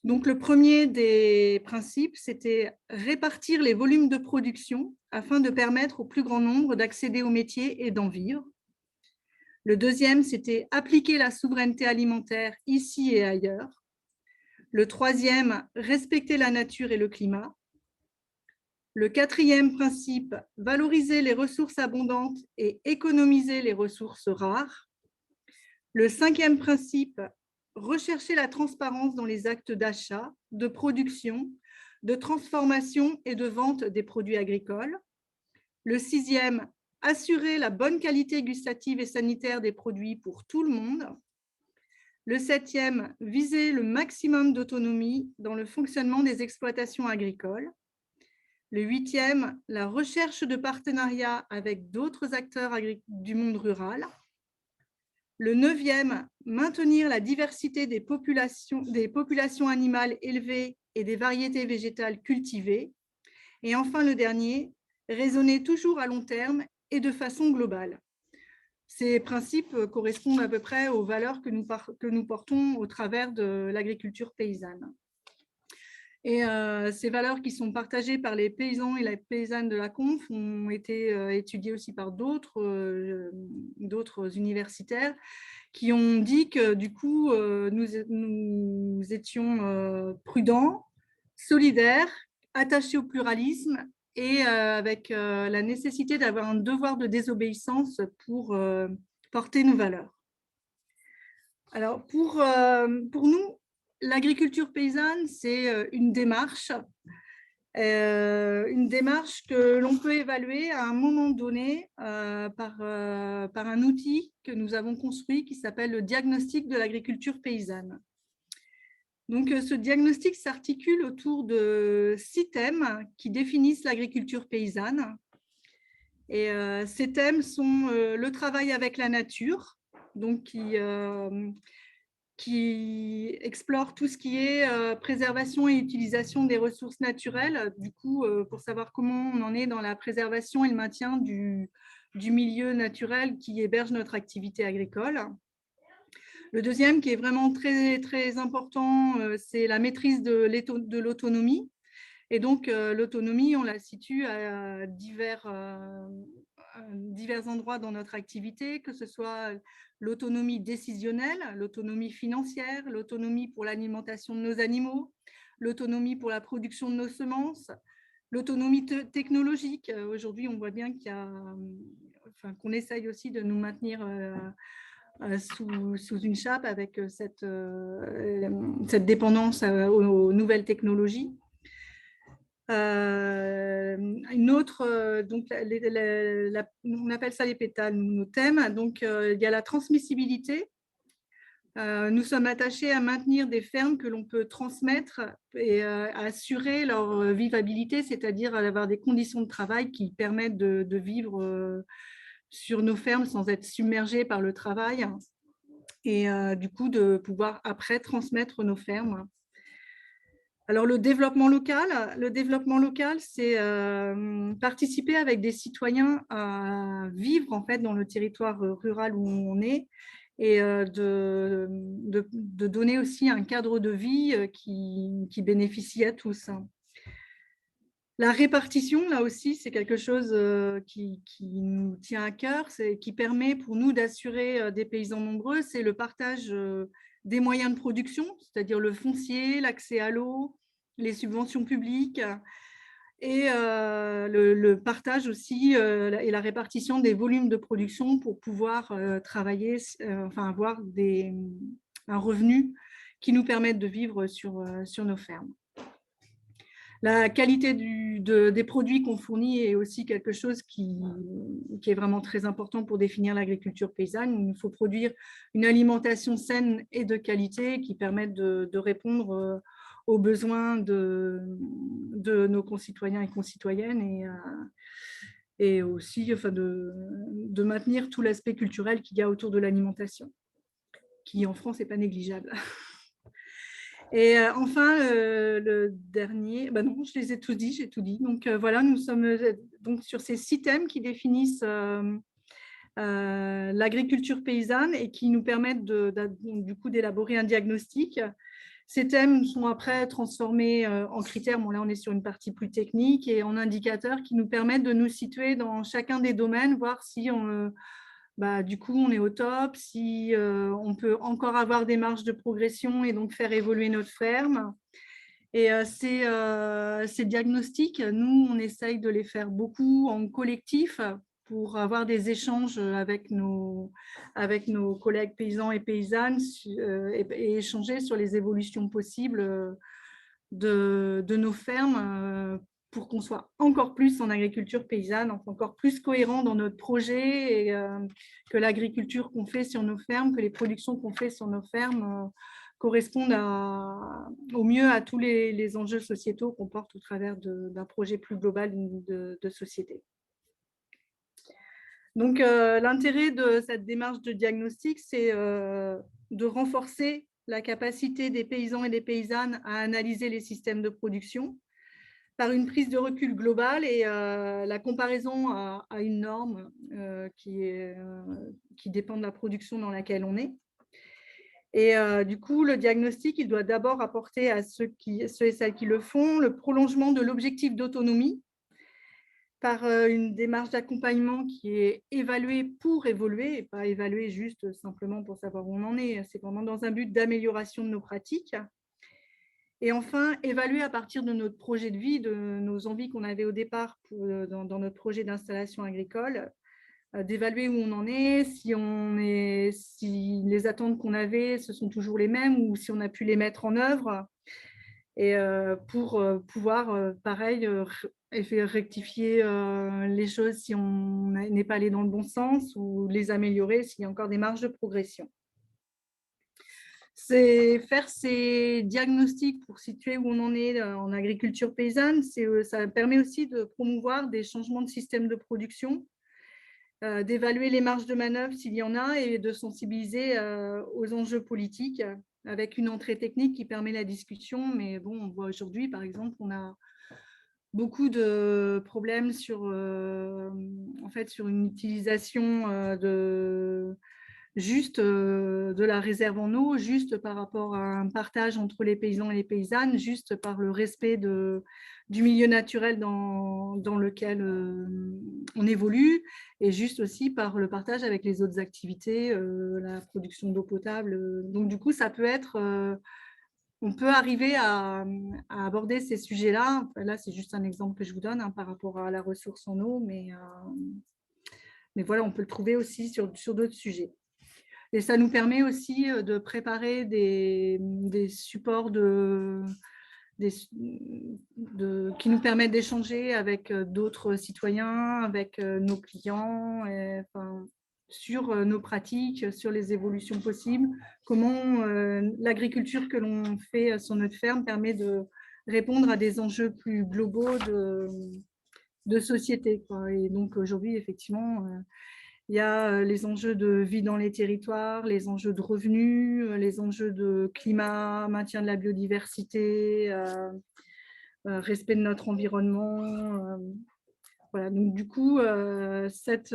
S3: Donc, le premier des principes, c'était répartir les volumes de production afin de permettre au plus grand nombre d'accéder au métier et d'en vivre. Le deuxième, c'était appliquer la souveraineté alimentaire ici et ailleurs. Le troisième, respecter la nature et le climat. Le quatrième principe, valoriser les ressources abondantes et économiser les ressources rares. Le cinquième principe, rechercher la transparence dans les actes d'achat, de production, de transformation et de vente des produits agricoles. Le sixième, assurer la bonne qualité gustative et sanitaire des produits pour tout le monde. Le septième, viser le maximum d'autonomie dans le fonctionnement des exploitations agricoles. Le huitième, la recherche de partenariats avec d'autres acteurs du monde rural. Le neuvième, maintenir la diversité des populations animales élevées et des variétés végétales cultivées. Et enfin, le dernier, raisonner toujours à long terme et de façon globale. Ces principes correspondent à peu près aux valeurs que nous portons au travers de l'agriculture paysanne. Et ces valeurs qui sont partagées par les paysans et les paysannes de la Conf ont été étudiées aussi par d'autres universitaires qui ont dit que du coup, nous étions prudents, solidaires, attachés au pluralisme et avec la nécessité d'avoir un devoir de désobéissance pour porter nos valeurs. Alors, pour nous, l'agriculture paysanne, c'est une démarche que l'on peut évaluer à un moment donné par un outil que nous avons construit qui s'appelle le diagnostic de l'agriculture paysanne. Donc, ce diagnostic s'articule autour de 6 thèmes qui définissent l'agriculture paysanne. Et ces thèmes sont le travail avec la nature, donc qui explore tout ce qui est préservation et utilisation des ressources naturelles, du coup, pour savoir comment on en est dans la préservation et le maintien du milieu naturel qui héberge notre activité agricole. Le deuxième, qui est vraiment très, très important, c'est la maîtrise de l'autonomie. Et donc, l'autonomie, on la situe à divers endroits dans notre activité, que ce soit l'autonomie décisionnelle, l'autonomie financière, l'autonomie pour l'alimentation de nos animaux, l'autonomie pour la production de nos semences, l'autonomie technologique. Aujourd'hui, on voit bien qu'on essaye aussi de nous maintenir sous une chape avec cette dépendance aux nouvelles technologies. Une autre, donc on appelle ça les pétales, nos thèmes. Donc, il y a la transmissibilité. Nous sommes attachés à maintenir des fermes que l'on peut transmettre et à assurer leur vivabilité, c'est-à-dire à avoir des conditions de travail qui permettent de vivre sur nos fermes sans être submergés par le travail et du coup de pouvoir après transmettre nos fermes. Alors le développement local, c'est participer avec des citoyens à vivre en fait dans le territoire rural où on est et de donner aussi un cadre de vie qui bénéficie à tous. La répartition, là aussi, c'est quelque chose qui nous tient à cœur, qui permet pour nous d'assurer des paysans nombreux, c'est le partage des moyens de production, c'est-à-dire le foncier, l'accès à l'eau, les subventions publiques, et le partage aussi et la répartition des volumes de production pour pouvoir travailler, avoir un revenu qui nous permette de vivre sur nos fermes. La qualité des produits qu'on fournit est aussi quelque chose qui est vraiment très important pour définir l'agriculture paysanne. Il faut produire une alimentation saine et de qualité qui permette de répondre aux besoins de nos concitoyens et concitoyennes et aussi de maintenir tout l'aspect culturel qu'il y a autour de l'alimentation, qui en France n'est pas négligeable. Et enfin, le dernier, non, je les ai tous dit, j'ai tout dit. Donc voilà, nous sommes donc sur ces 6 thèmes qui définissent l'agriculture paysanne et qui nous permettent du coup d'élaborer un diagnostic. Ces thèmes sont après transformés en critères, bon là on est sur une partie plus technique, et en indicateurs qui nous permettent de nous situer dans chacun des domaines, voir si du coup, on est au top, si on peut encore avoir des marges de progression et donc faire évoluer notre ferme. Et ces diagnostics, nous, on essaye de les faire beaucoup en collectif pour avoir des échanges avec nos collègues paysans et paysannes et échanger sur les évolutions possibles de nos fermes pour qu'on soit encore plus en agriculture paysanne, encore plus cohérent dans notre projet et que l'agriculture qu'on fait sur nos fermes, que les productions qu'on fait sur nos fermes correspondent au mieux à tous les enjeux sociétaux qu'on porte au travers d'un projet plus global de société. Donc, l'intérêt de cette démarche de diagnostic, c'est de renforcer la capacité des paysans et des paysannes à analyser les systèmes de production par une prise de recul globale et la comparaison à une norme qui dépend de la production dans laquelle on est. Et du coup, le diagnostic, il doit d'abord apporter à ceux et celles qui le font le prolongement de l'objectif d'autonomie par une démarche d'accompagnement qui est évaluée pour évoluer et pas évaluée juste simplement pour savoir où on en est. C'est vraiment dans un but d'amélioration de nos pratiques. Et enfin, évaluer à partir de notre projet de vie, de nos envies qu'on avait au départ dans notre projet d'installation agricole, d'évaluer où on en est, si les attentes qu'on avait, ce sont toujours les mêmes ou si on a pu les mettre en œuvre. Et pour pouvoir, pareil, rectifier les choses si on n'est pas allé dans le bon sens ou les améliorer s'il y a encore des marges de progression. c'est faire ces diagnostics pour situer où on en est en agriculture paysanne. Ça permet aussi de promouvoir des changements de système de production, d'évaluer les marges de manœuvre s'il y en a et de sensibiliser aux enjeux politiques avec une entrée technique qui permet la discussion. Mais bon, on voit aujourd'hui, par exemple, on a beaucoup de problèmes sur une utilisation de la réserve en eau, juste par rapport à un partage entre les paysans et les paysannes, juste par le respect du milieu naturel dans lequel on évolue, et juste aussi par le partage avec les autres activités, la production d'eau potable. Donc du coup, ça peut être... on peut arriver à aborder ces sujets-là. Là, c'est juste un exemple que je vous donne par rapport à la ressource en eau, mais voilà, on peut le trouver aussi sur d'autres sujets. Et ça nous permet aussi de préparer des supports qui nous permettent d'échanger avec d'autres citoyens, avec nos clients, sur nos pratiques, sur les évolutions possibles, comment l'agriculture que l'on fait sur notre ferme permet de répondre à des enjeux plus globaux de société, quoi. Et donc aujourd'hui, effectivement, il y a les enjeux de vie dans les territoires, les enjeux de revenus, les enjeux de climat, maintien de la biodiversité, respect de notre environnement. Voilà. Donc, du coup, cette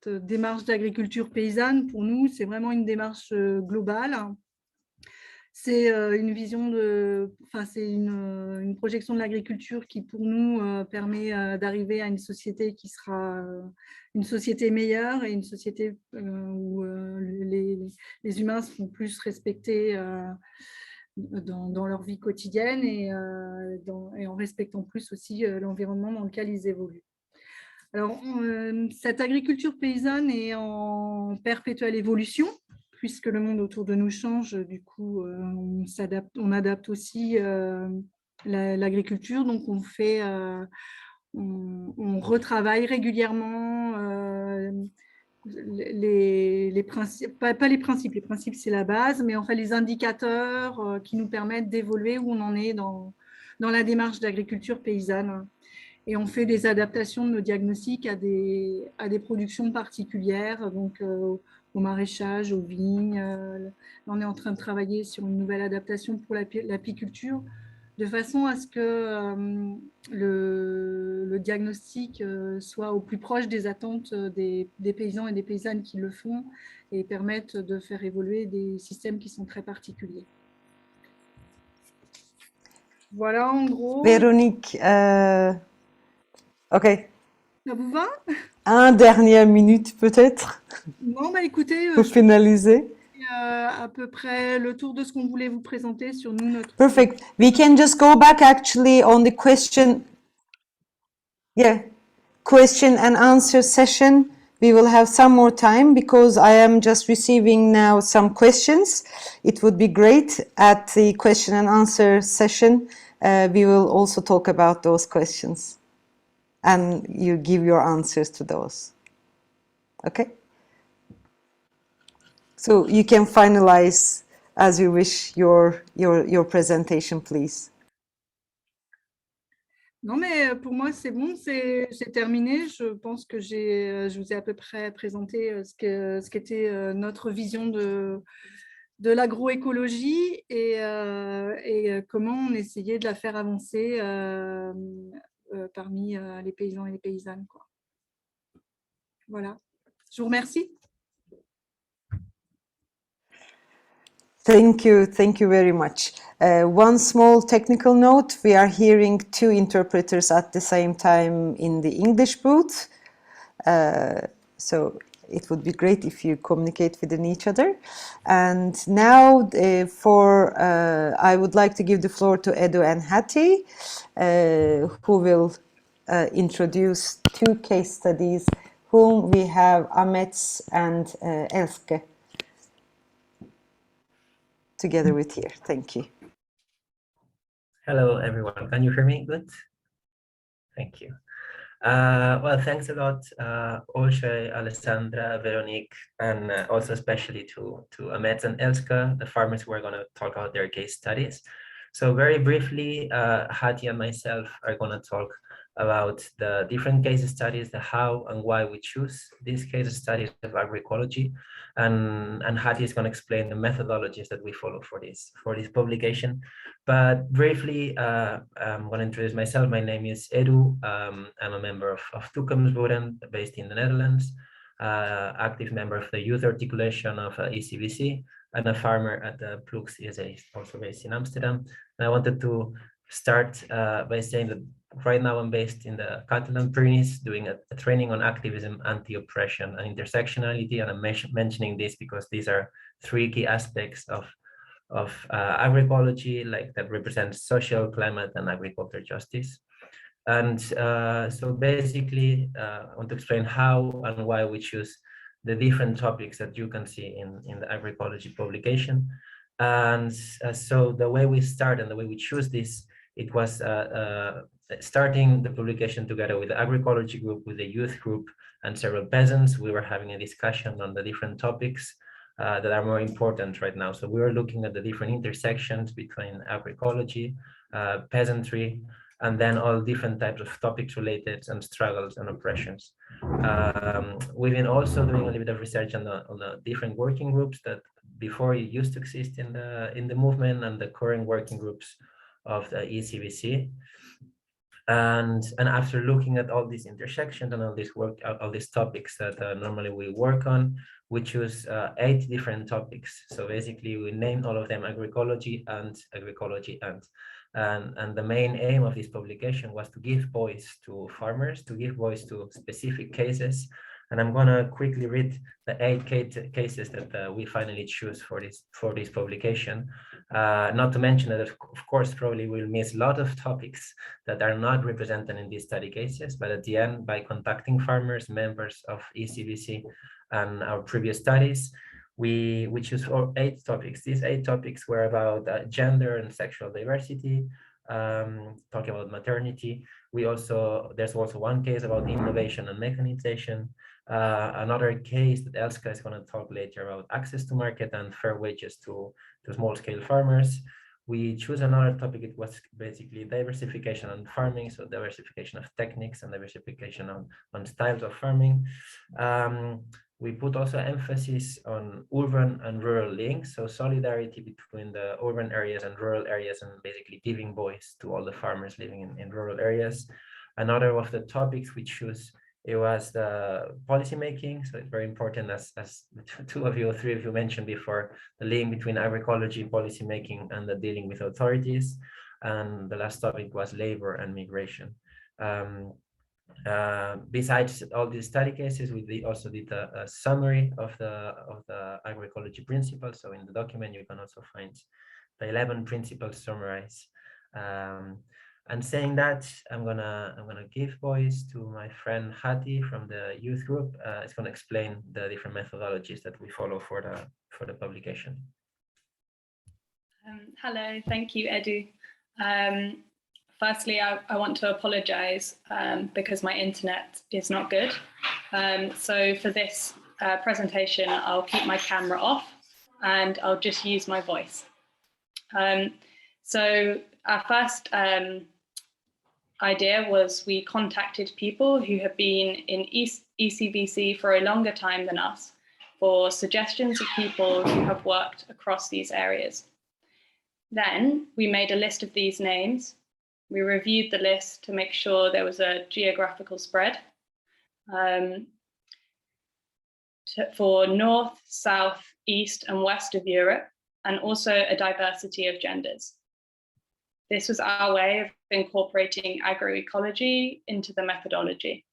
S3: démarche d'agriculture paysanne, pour nous, c'est vraiment une démarche globale. C'est une vision c'est une projection de l'agriculture qui, pour nous, permet d'arriver à une société qui sera une société meilleure et une société où les humains seront plus respectés dans leur vie quotidienne et en respectant plus aussi l'environnement dans lequel ils évoluent. Alors, cette agriculture paysanne est en perpétuelle évolution, puisque le monde autour de nous change. Du coup, on adapte aussi l'agriculture. Donc, on retravaille régulièrement les principes, pas les principes c'est la base, mais enfin les indicateurs qui nous permettent d'évoluer où on en est dans la démarche d'agriculture paysanne. Et on fait des adaptations de nos diagnostics à des productions particulières, donc au maraîchage, aux vignes. On est en train de travailler sur une nouvelle adaptation pour l'apiculture, de façon à ce que le diagnostic soit au plus proche des attentes des paysans et des paysannes qui le font et permettent de faire évoluer des systèmes qui sont très particuliers. Voilà, en gros.
S1: Véronique, ok.
S3: Ça vous va?
S1: Un dernière minute peut-être
S3: Non, bah écoutez,
S1: pour finaliser.
S3: À peu près le tour de ce qu'on voulait vous présenter sur nous, notre...
S1: Perfect. We can just go back actually on the question. Yeah, question and answer session. We will have some more time because I am just receiving now some questions. It would be great at the question and answer session. We will also talk about those questions and you give your answers to those. Okay? So you can finalize as you wish your presentation, please.
S3: Non, mais pour moi, c'est bon, c'est terminé. Je pense que je vous ai à peu près présenté ce qu'était notre vision de l'agroécologie et comment on essayait de la faire avancer parmi les paysans et les paysannes, quoi. Voilà. Je vous remercie.
S1: Thank you very much. One small technical note, we are hearing two interpreters at the same time in the English booth. So it would be great if you communicate within each other. And now I would like to give the floor to Edo and Hattie, who will introduce two case studies, whom we have Amets and Elske together with here. Thank you.
S6: Hello, everyone. Can you hear me good? Thank you. Well, thanks a lot, Olshay, Alessandra, Veronique, and also especially to Ahmed and Elska, the farmers who are going to talk about their case studies. So very briefly, Hati and myself are going to talk about the different case studies, the how and why we choose these case studies of agroecology, and Hati is going to explain the methodologies that we follow for this publication. But briefly, I'm going to introduce myself. My name is Edu. I'm a member of Toekomstboeren, based in the Netherlands, active member of the youth articulation of ECVC, and a farmer at the Ploegs ESA, also based in Amsterdam. And I wanted to start by saying that right now I'm based in the Catalan Pyrenees, doing a training on activism, anti-oppression, and intersectionality. And I'm mentioning this because these are three key aspects of agroecology, like that represents social, climate, and agriculture justice. And so basically, I want to explain how and why we choose the different topics that you can see in the agroecology publication. And so the way we start and the way we choose this, it was starting the publication together with the agroecology group, with the youth group, and several peasants. We were having a discussion on the different topics that are more important right now. So we were looking at the different intersections between agroecology, peasantry, and then all different types of topics related and struggles and oppressions. We've been also doing a little bit of research on the different working groups that before it used to exist in the movement, and the current working groups of the ECVC. And after looking at all these intersections and all these topics that normally we work on, we choose 8 different topics. So basically we named all of them agroecology and agricology and the main aim of this publication was to give voice to farmers, to give voice to specific cases. And I'm going to quickly read the 8 cases that we finally choose for this publication. Not to mention that, of course, probably we'll miss a lot of topics that are not represented in these study cases. But at the end, by contacting farmers, members of ECVC, and our previous studies, we choose 8 topics. These 8 topics were about gender and sexual diversity, talking about maternity. There's also one case about innovation and mechanization. Another case that Elska is going to talk later about access to market and fair wages to small-scale farmers. We choose another topic. It was basically diversification and farming, so diversification of techniques and diversification on styles of farming. We put also emphasis on urban and rural links, so solidarity between the urban areas and rural areas, and basically giving voice to all the farmers living in rural areas. Another of the topics we choose, it was the policy making. So it's very important, as 2 of you or 3 of you mentioned before, the link between agroecology, policy making, and the dealing with authorities. And the last topic was labor and migration. Besides all these study cases, we also did a summary of the agroecology principles. So in the document, you can also find the 11 principles summarized. And saying that, I'm gonna give voice to my friend Hati from the youth group. It's gonna explain the different methodologies that we follow for the publication.
S7: Hello, thank you, Edu. Firstly, I want to apologize because my internet is not good. So for this presentation, I'll keep my camera off and I'll just use my voice. So our first idea was we contacted people who have been in ECVC for a longer time than us for suggestions of people who have worked across these areas. Then we made a list of these names. We reviewed the list to make sure there was a geographical spread for North, South, East, and West of Europe, and also a diversity of genders. This was our way of incorporating agroecology into the methodology.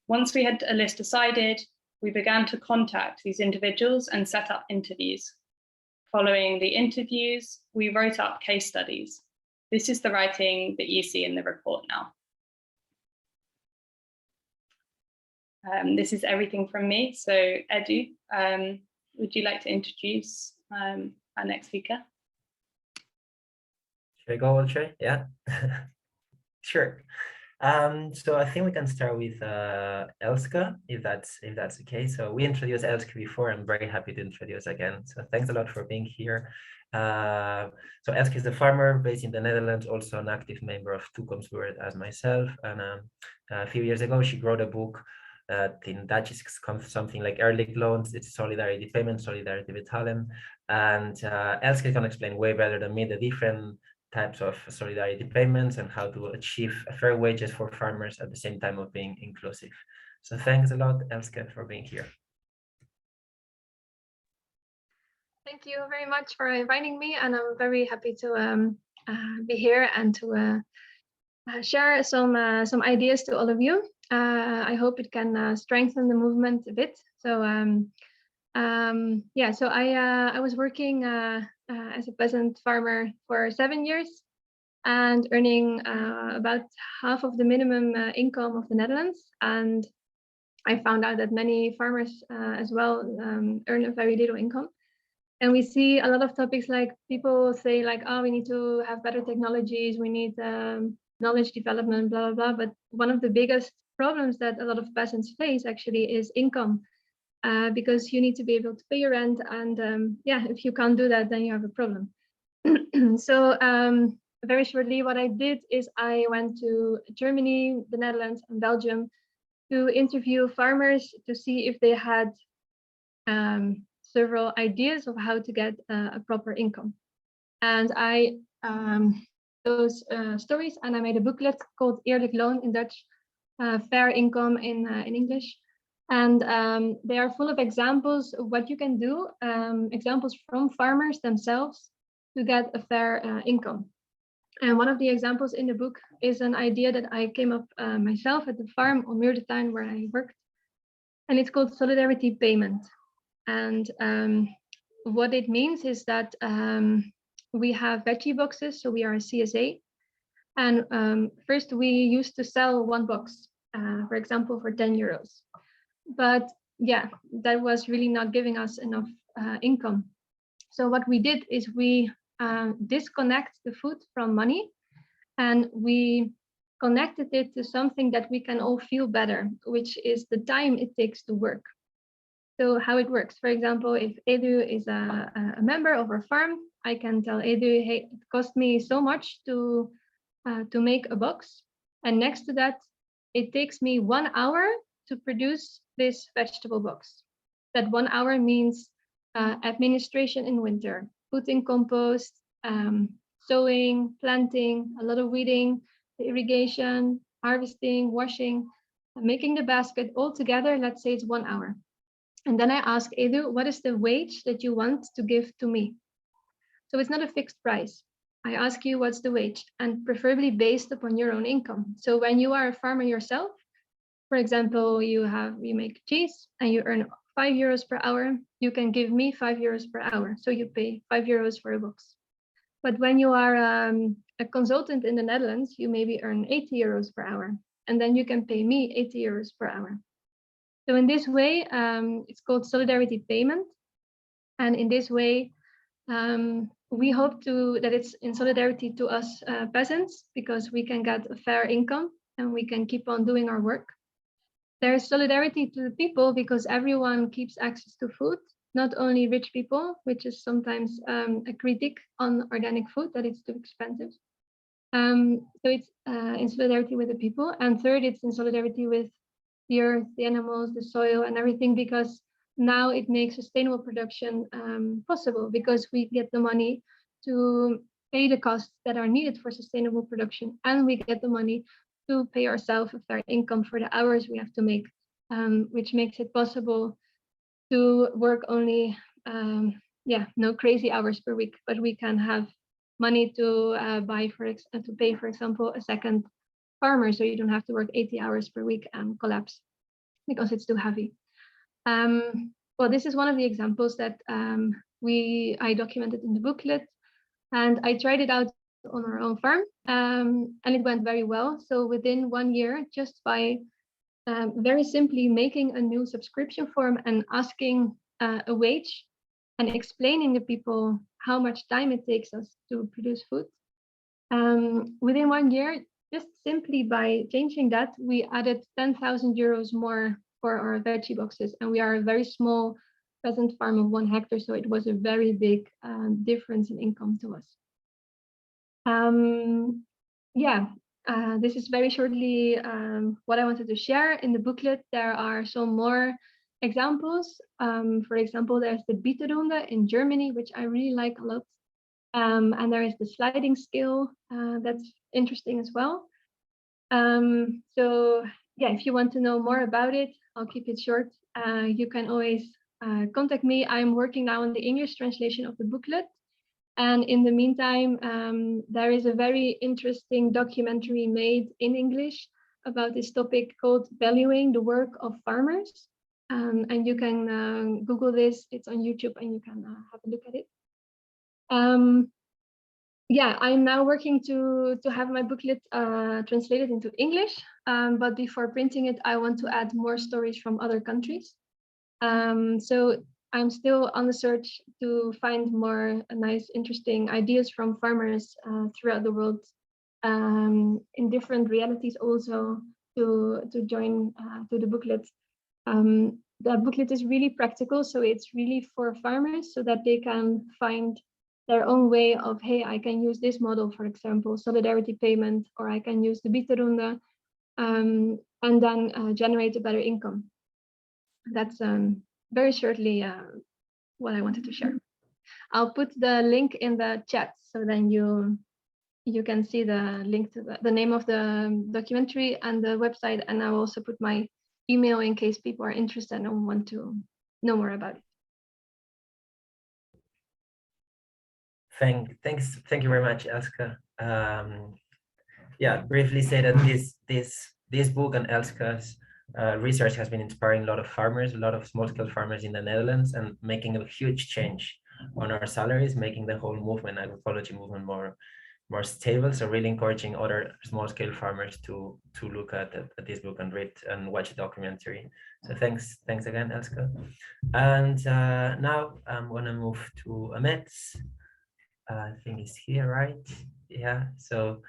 S7: Once we had a list decided, we began to contact these individuals and set up interviews. Following the interviews, we wrote up case studies. This is the writing that you see in the report now. This is everything from me. So Edu, would you like to introduce our next speaker?
S6: Should I go, Olshay? Yeah, sure. So I think we can start with Elske, if that's okay. So we introduced Elske before. I'm very happy to introduce again. So thanks a lot for being here. So Elske is a farmer based in the Netherlands, also an active member of Toekomstwoord as myself. And a few years ago, she wrote a book that in Dutch is something like early loans. It's solidarity payment, solidarity betalen. And Elske can explain way better than me the different types of solidarity payments and how to achieve fair wages for farmers at the same time of being inclusive. So thanks a lot, Elske, for being here.
S8: Thank you very much for inviting me, and I'm very happy to be here and to share some ideas to all of you. I hope it can strengthen the movement a bit. So yeah, so I was working as a peasant farmer for 7 years and earning about half of the minimum income of the Netherlands. And I found out that many farmers as well earn a very little income. And we see a lot of topics like people say like, oh, we need to have better technologies, we need knowledge development, blah, blah, blah. But one of the biggest problems that a lot of peasants face actually is income. Because you need to be able to pay your rent, and yeah, if you can't do that, then you have a problem. So very shortly, what I did is I went to Germany, the Netherlands, and Belgium to interview farmers to see if they had several ideas of how to get a proper income. And I those stories, and I made a booklet called Eerlijk Loon in Dutch, Fair Income in English. And they are full of examples of what you can do, examples from farmers themselves to get a fair income. And one of the examples in the book is an idea that I came up myself at the farm on Muurtuin where I worked. And it's called solidarity payment. And what it means is that we have veggie boxes, so we are a CSA. And first we used to sell one box, for example, for 10 euros. But yeah, that was really not giving us enough income. So what we did is we disconnect the food from money, and we connected it to something that we can all feel better, which is the time it takes to work. So how it works, for example, if Edu is a member of our farm, I can tell Edu, hey, it cost me so much to make a box. And next to that, it takes me 1 hour to produce this vegetable box. That 1 hour means administration in winter, putting compost, sowing, planting, a lot of weeding, irrigation, harvesting, washing, making the basket all together. Let's say it's 1 hour. And then I ask Edu, what is the wage that you want to give to me? So it's not a fixed price. I ask you what's the wage, and preferably based upon your own income. So when you are a farmer yourself, for example, you make cheese and you earn 5 euros per hour, you can give me 5 euros per hour. So you pay 5 euros for a box. But when you are a consultant in the Netherlands, you maybe earn 80 euros per hour, and then you can pay me 80 euros per hour. So in this way, it's called solidarity payment. And in this way, we hope that it's in solidarity to us peasants, because we can get a fair income and we can keep on doing our work. There is solidarity to the people because everyone keeps access to food, not only rich people, which is sometimes a critique on organic food, that it's too expensive. So it's in solidarity with the people. And third, it's in solidarity with the earth, the animals, the soil, and everything, because now it makes sustainable production possible, because we get the money to pay the costs that are needed for sustainable production, and we get the money to pay ourselves a fair income for the hours we have to make, which makes it possible to work only, no crazy hours per week, but we can have money to pay, for example, a second farmer, so you don't have to work 80 hours per week and collapse because it's too heavy. Well, this is one of the examples that I documented in the booklet, and I tried it out on our own farm, and it went very well. So within 1 year, just by very simply making a new subscription form and asking a wage and explaining to people how much time it takes us to produce food, within 1 year, just simply by changing that, we added 10,000 euros more for our veggie boxes, and we are a very small peasant farm of 1 hectare, so it was a very big difference in income to us. This is very shortly what I wanted to share. In the booklet, there are some more examples. For example, there's the Bieterrunde in Germany, which I really like a lot. And there is the sliding scale, that's interesting as well. So yeah, if you want to know more about it, I'll keep it short. You can always contact me. I'm working now on the English translation of the booklet. And in the meantime, there is a very interesting documentary made in English about this topic called Valuing the Work of Farmers. And you can Google this, it's on YouTube, and you can have a look at it. Yeah, I'm now working to have my booklet translated into English, but before printing it, I want to add more stories from other countries. So I'm still on the search to find more nice, interesting ideas from farmers throughout the world, in different realities also, to join to the booklet. The booklet is really practical, so it's really for farmers so that they can find their own way of, hey, I can use this model, for example, solidarity payment, or I can use the Bieterrunde, and then generate a better income. That's very shortly what I wanted to share. I'll put the link in the chat, so then you can see the link to the name of the documentary and the website, and I'll also put my email in case people are interested and want to know more about it.
S6: Thank you very much, Elske. Yeah, briefly say that this book and Elske's research has been inspiring a lot of farmers, a lot of small-scale farmers in the Netherlands, and making a huge change on our salaries, making the whole movement, agroecology movement, more stable. So really encouraging other small-scale farmers to look at this book and read and watch the documentary. So thanks again, Elske. And now I'm gonna move to Ahmed. I think he's here, right? Yeah. So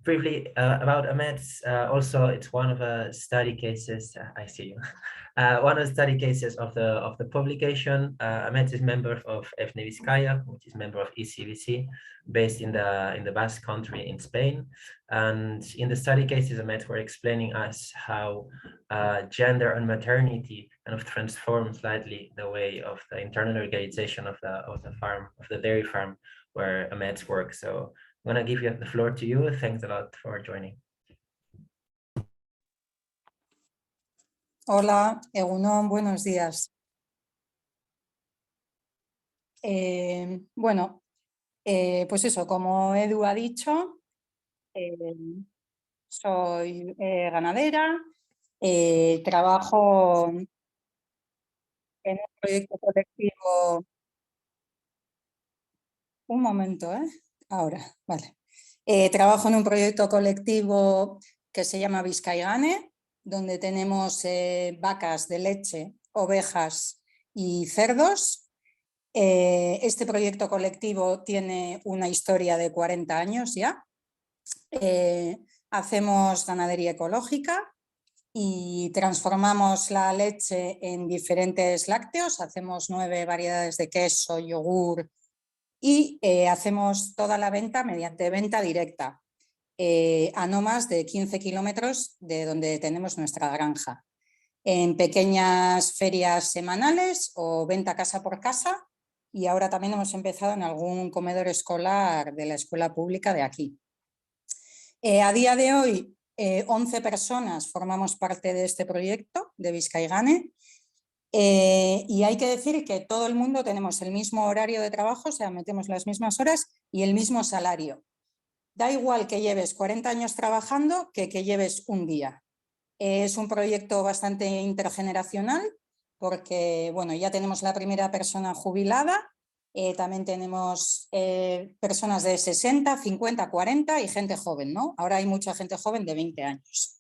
S6: briefly about Ahmed, also it's one of the study cases. I see you. One of the study cases of the publication. Ahmed is member of EFNE Vizcaya, which is member of ECVC, based in the Basque Country in Spain. And in the study cases, Ahmed were explaining us how gender and maternity kind of transform slightly the way of the internal organization of the farm, of the dairy farm where Ahmed's work. So I'm going to give you the floor to you. Thanks a lot for joining.
S9: Hola, Egunon, buenos días. Bueno, pues eso, como Edu ha dicho, soy ganadera, trabajo en un proyecto colectivo. Un momento, ahora, vale. Trabajo en un proyecto colectivo que se llama Vizcaigane, donde tenemos vacas de leche, ovejas y cerdos. Este proyecto colectivo tiene una historia de 40 años ya. Hacemos ganadería ecológica y transformamos la leche en diferentes lácteos. Hacemos 9 variedades de queso, yogur, y hacemos toda la venta mediante venta directa a no más de 15 kilómetros de donde tenemos nuestra granja, en pequeñas ferias semanales o venta casa por casa, y ahora también hemos empezado en algún comedor escolar de la escuela pública de aquí. A día de hoy 11 personas formamos parte de este proyecto de Vizcaigane. Y hay que decir que todo el mundo tenemos el mismo horario de trabajo, o sea, metemos las mismas horas y el mismo salario. Da igual que lleves 40 años trabajando que lleves un día. Es un proyecto bastante intergeneracional porque, bueno, ya tenemos la primera persona jubilada, también tenemos personas de 60, 50, 40 y gente joven, ¿no? Ahora hay mucha gente joven de 20 años.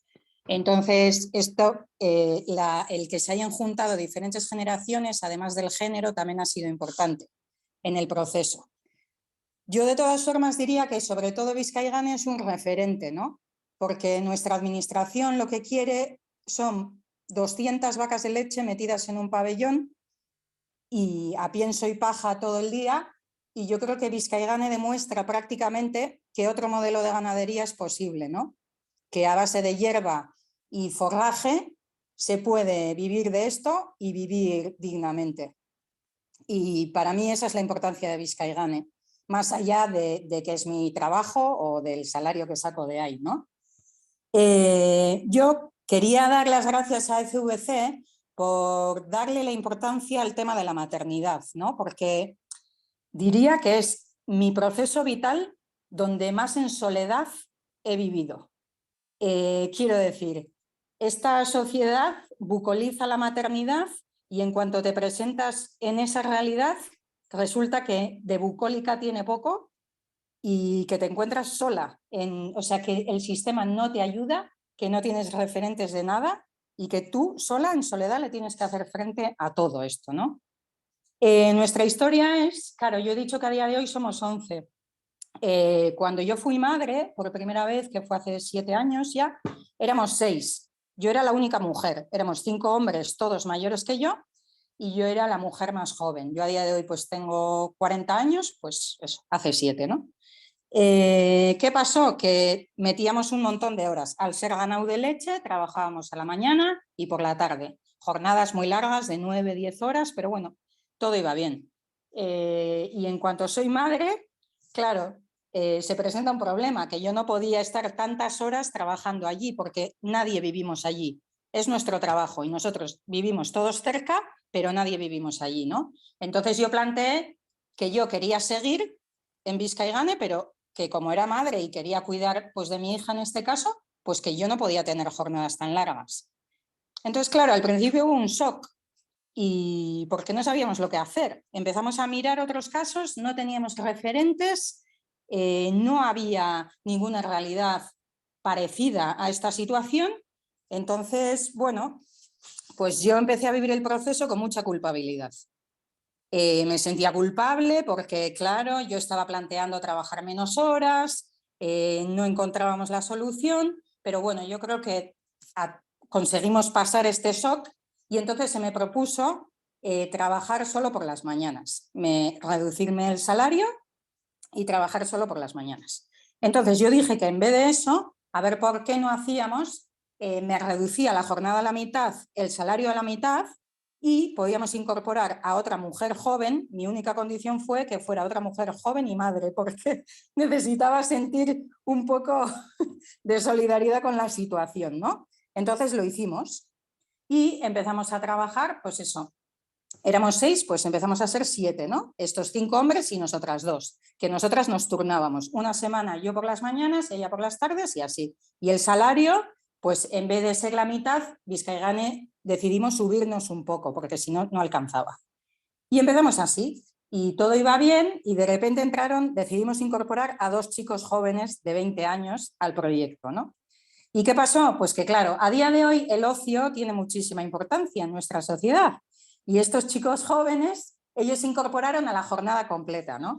S9: Entonces, esto, el que se hayan juntado diferentes generaciones, además del género, también ha sido importante en el proceso. Yo de todas formas diría que sobre todo Vizcaigane es un referente, ¿no? porque nuestra administración lo que quiere son 200 vacas de leche metidas en un pabellón y a pienso y paja todo el día, y yo creo que Vizcaigane demuestra prácticamente que otro modelo de ganadería es posible, ¿no? Que a base de hierba y forraje se puede vivir de esto y vivir dignamente. Y para mí esa es la importancia de Vizcaigane, más allá de que es mi trabajo o del salario que saco de ahí, ¿no? Yo quería dar las gracias a ECVC por darle la importancia al tema de la maternidad, ¿no? Porque diría que es mi proceso vital donde más en soledad he vivido. Quiero decir, esta sociedad bucoliza la maternidad y en cuanto te presentas en esa realidad, resulta que de bucólica tiene poco y que te encuentras sola, o sea que el sistema no te ayuda, que no tienes referentes de nada y que tú sola, en soledad, le tienes que hacer frente a todo esto, ¿no? Nuestra historia es, claro, yo he dicho que a día de hoy somos 11. Cuando yo fui madre, por primera vez, que fue hace 7 años ya, éramos 6. Yo era la única mujer, éramos 5 hombres, todos mayores que yo, y yo era la mujer más joven. Yo a día de hoy pues tengo 40 años, pues eso, hace 7, ¿no? ¿Qué pasó? Que metíamos un montón de horas. Al ser ganado de leche, trabajábamos a la mañana y por la tarde. Jornadas muy largas de 9, 10 horas, pero bueno, todo iba bien. Y en cuanto soy madre, claro, se presenta un problema, que yo no podía estar tantas horas trabajando allí porque nadie vivimos allí. Es nuestro trabajo y nosotros vivimos todos cerca, pero nadie vivimos allí, ¿no? Entonces yo planteé que yo quería seguir en Vizcaigane, pero que como era madre y quería cuidar pues, de mi hija en este caso, pues que yo no podía tener jornadas tan largas. Entonces, claro, al principio hubo un shock y porque no sabíamos lo que hacer. Empezamos a mirar otros casos, no teníamos referentes, no había ninguna realidad parecida a esta situación. Entonces, bueno, pues yo empecé a vivir el proceso con mucha culpabilidad. Me sentía culpable porque, claro, yo estaba planteando trabajar menos horas, no encontrábamos la solución, pero bueno, yo creo que conseguimos pasar este shock y entonces se me propuso trabajar solo por las mañanas, reducirme el salario y trabajar solo por las mañanas. Entonces yo dije que en vez de eso, a ver por qué no hacíamos, me reducía la jornada a la mitad, el salario a la mitad, y podíamos incorporar a otra mujer joven. Mi única condición fue que fuera otra mujer joven y madre, porque necesitaba sentir un poco de solidaridad con la situación, ¿no? Entonces lo hicimos y empezamos a trabajar, pues eso, éramos 6, pues empezamos a ser 7, ¿no? Estos 5 hombres y nosotras 2, que nosotras nos turnábamos. Una semana yo por las mañanas, ella por las tardes y así. Y el salario, pues en vez de ser la mitad, Vizcaigane decidimos subirnos un poco, porque si no, no alcanzaba. Y empezamos así, y todo iba bien, y de repente decidimos incorporar a 2 chicos jóvenes de 20 años al proyecto, ¿no? ¿Y qué pasó? Pues que claro, a día de hoy el ocio tiene muchísima importancia en nuestra sociedad, y estos chicos jóvenes, ellos se incorporaron a la jornada completa, ¿no?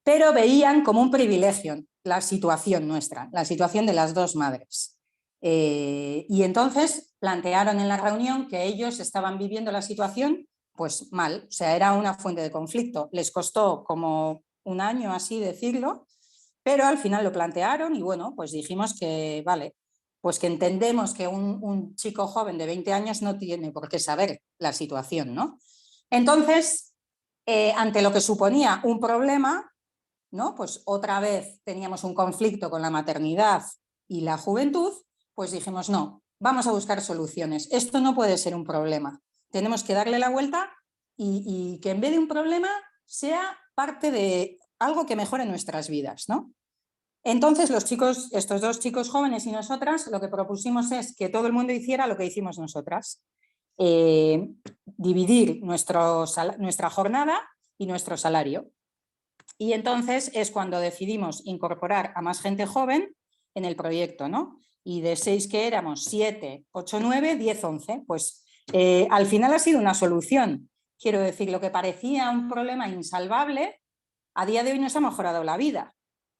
S9: Pero veían como un privilegio la situación nuestra, la situación de las 2 madres. Y entonces plantearon en la reunión que ellos estaban viviendo la situación pues mal, o sea, era una fuente de conflicto. Les costó como un año así decirlo, pero al final lo plantearon y bueno, pues dijimos que vale, pues que entendemos que un chico joven de 20 años no tiene por qué saber la situación, ¿no? Entonces, ante lo que suponía un problema, ¿no? Pues otra vez teníamos un conflicto con la maternidad y la juventud, pues dijimos, no, vamos a buscar soluciones. Esto no puede ser un problema. Tenemos que darle la vuelta y que en vez de un problema sea parte de algo que mejore nuestras vidas, ¿no? Entonces estos 2 chicos jóvenes y nosotras, lo que propusimos es que todo el mundo hiciera lo que hicimos nosotras. Dividir nuestra jornada y nuestro salario. Y entonces es cuando decidimos incorporar a más gente joven en el proyecto, ¿no? Y de 6 que éramos, 7, 8, 9, 10, 11. Pues al final ha sido una solución. Quiero decir, lo que parecía un problema insalvable, a día de hoy nos ha mejorado la vida.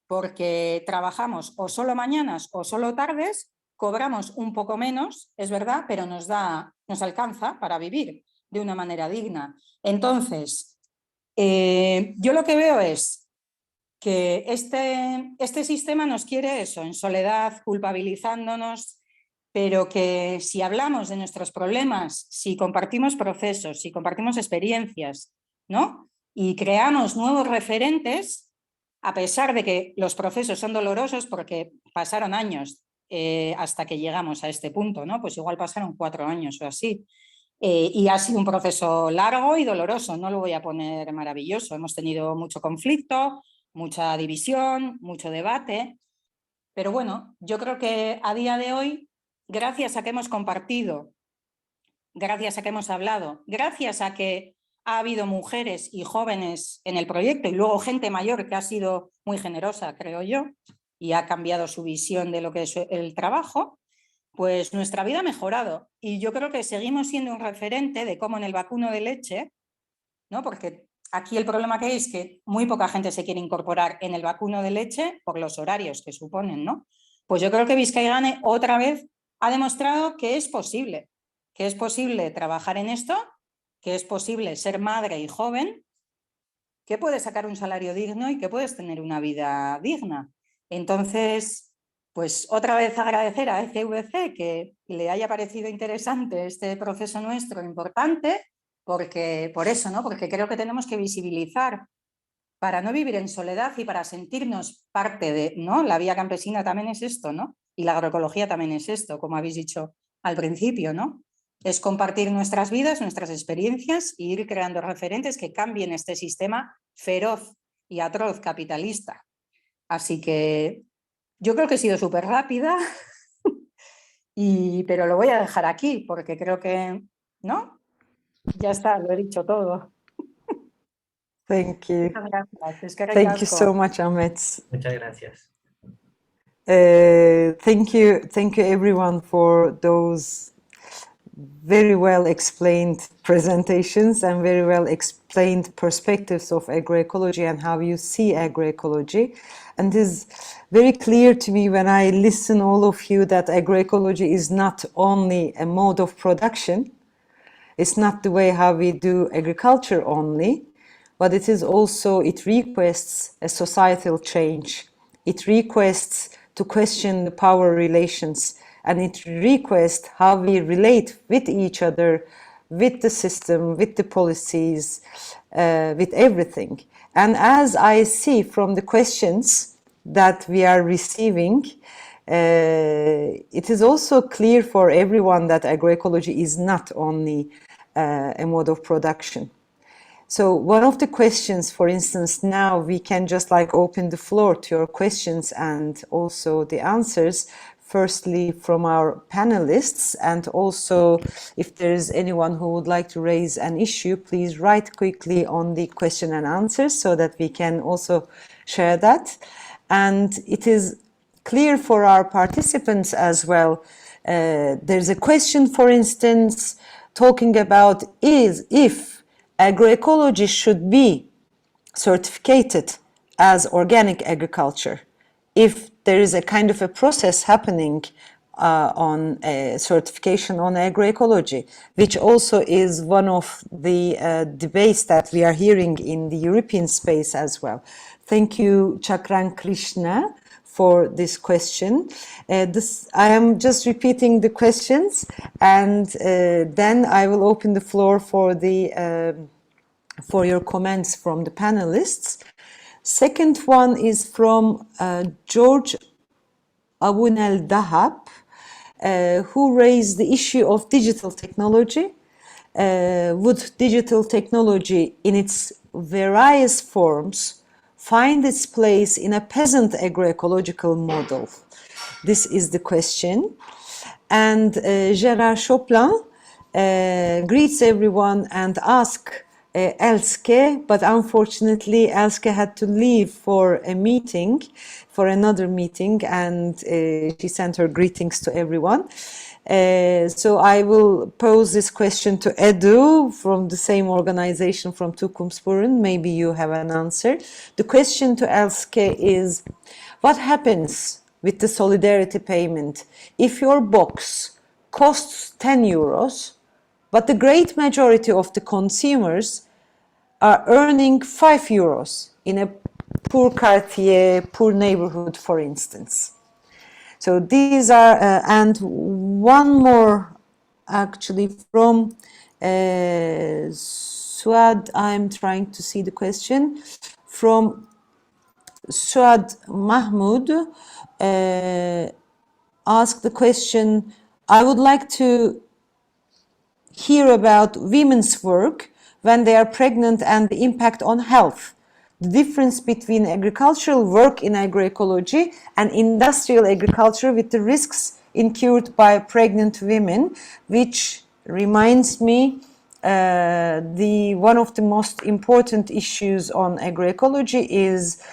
S9: porque trabajamos o solo mañanas o solo tardes, cobramos un poco menos, es verdad, pero nos alcanza para vivir de una manera digna. Entonces, yo lo que veo es que este sistema nos quiere eso, en soledad, culpabilizándonos, pero que si hablamos de nuestros problemas, si compartimos procesos, si compartimos experiencias, ¿no? Y creamos nuevos referentes, a pesar de que los procesos son dolorosos porque pasaron años hasta que llegamos a este punto, ¿no? Pues igual pasaron 4 años o así. Y ha sido un proceso largo y doloroso, no lo voy a poner maravilloso. Hemos tenido mucho conflicto, mucha división, mucho debate, pero bueno, yo creo que a día de hoy, gracias a que hemos compartido, gracias a que hemos hablado, gracias a que ha habido mujeres y jóvenes en el proyecto y luego gente mayor que ha sido muy generosa, creo yo, y ha cambiado su visión de lo que es el trabajo, pues nuestra vida ha mejorado. Y yo creo que seguimos siendo un referente de cómo en el vacuno de leche, ¿no? Porque aquí el problema que hay es que muy poca gente se quiere incorporar en el vacuno de leche por los horarios que suponen, ¿no? Pues yo creo que Vizcaigane otra vez ha demostrado que es posible trabajar en esto, que es posible ser madre y joven, que puedes sacar un salario digno y que puedes tener una vida digna. Entonces, pues otra vez agradecer a ECVC que le haya parecido interesante este proceso nuestro, importante, porque por eso, ¿no? Porque creo que tenemos que visibilizar para no vivir en soledad y para sentirnos parte de, ¿no? La vía campesina también es esto, ¿no? Y la agroecología también es esto, como habéis dicho al principio, ¿no? Es compartir nuestras vidas, nuestras experiencias e ir creando referentes que cambien este sistema feroz y atroz capitalista. Así que yo creo que he sido súper rápida, pero lo voy a dejar aquí porque creo que, ¿no? Ya está, lo he dicho todo.
S1: Thank you.
S9: Gracias.
S1: Thank you so much, Ahmet.
S6: Muchas gracias.
S1: Thank you everyone for those very well explained presentations and very well explained perspectives of agroecology and how you see agroecology. And it is very clear to me when I listen all of you that agroecology is not only a mode of production, it's not the way how we do agriculture only, but it is also, it requests a societal change. It requests to question the power relations, and it requests how we relate with each other, with the system, with the policies, with everything. And as I see from the questions that we are receiving, it is also clear for everyone that agroecology is not only a mode of production. So one of the questions, for instance, now we can just like open the floor to your questions and also the answers, firstly from our panelists, and also if there is anyone who would like to raise an issue, please write quickly on the question and answers so that we can also share that. And it is clear for our participants as well. There's a question, for instance, talking about if agroecology should be certificated as organic agriculture, if there is a kind of a process happening on certification on agroecology, which also is one of the debates that we are hearing in the European space as well. Thank you, Chakran Krishna, for this question. I am just repeating the questions, and then I will open the floor for for your comments from the panelists. Second one is from George Abunel Dahab, who raised the issue of digital technology. Would digital technology in its various forms find its place in a peasant agroecological model? This is the question. And Gérard Choplin greets everyone and asks Elske, but unfortunately Elske had to leave for a meeting, for another meeting, and she sent her greetings to everyone. So I will pose this question to Edu from the same organization from Tukumsporun. Maybe you have an answer. The question to Elske is, what happens with the solidarity payment if your box costs 10 euros, but the great majority of the consumers are earning 5 euros in a poor quartier, poor neighborhood, for instance? So these are, and one more actually from Suad, I'm trying to see the question, from Suad Mahmoud, asked the question, I would like to hear about women's work when they are pregnant and the impact on health. The difference between agricultural work in agroecology and industrial agriculture with the risks incurred by pregnant women, which reminds me one of the most important issues on agroecology is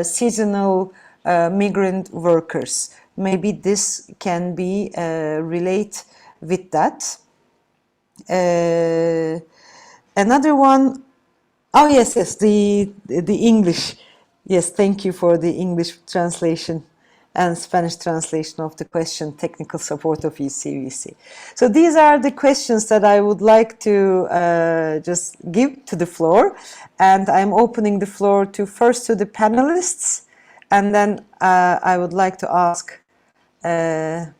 S1: seasonal migrant workers. Maybe this can be relate with that. Another one, oh yes, the English. Yes, thank you for the English translation and Spanish translation of the question, technical support of ECVC. So these are the questions that I would like to just give to the floor. And I'm opening the floor to first to the panelists, and then I would like to ask the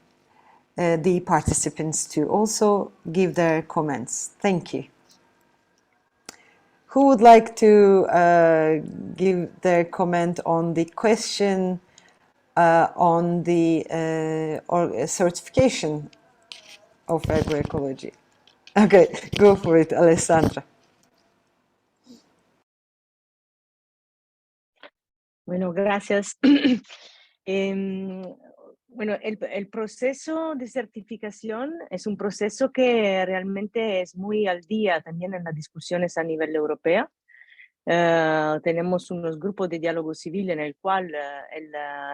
S1: participants to also give their comments. Thank you. Who would like to give their comment on the question on the certification of agroecology? Okay, go for it, Alessandra.
S2: Bueno, gracias. Bueno, el proceso de certificación es un proceso que realmente es muy al día también en las discusiones a nivel europeo. Tenemos unos grupos de diálogo civil en el cual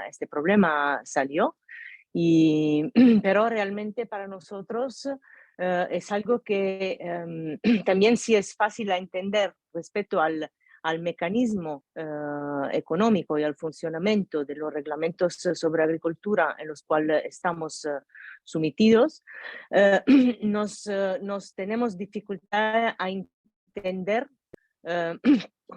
S2: este problema salió, pero realmente para nosotros es algo que también sí es fácil a entender respecto al mecanismo económico y al funcionamiento de los reglamentos sobre agricultura en los cuales estamos sometidos, nos tenemos dificultad a entender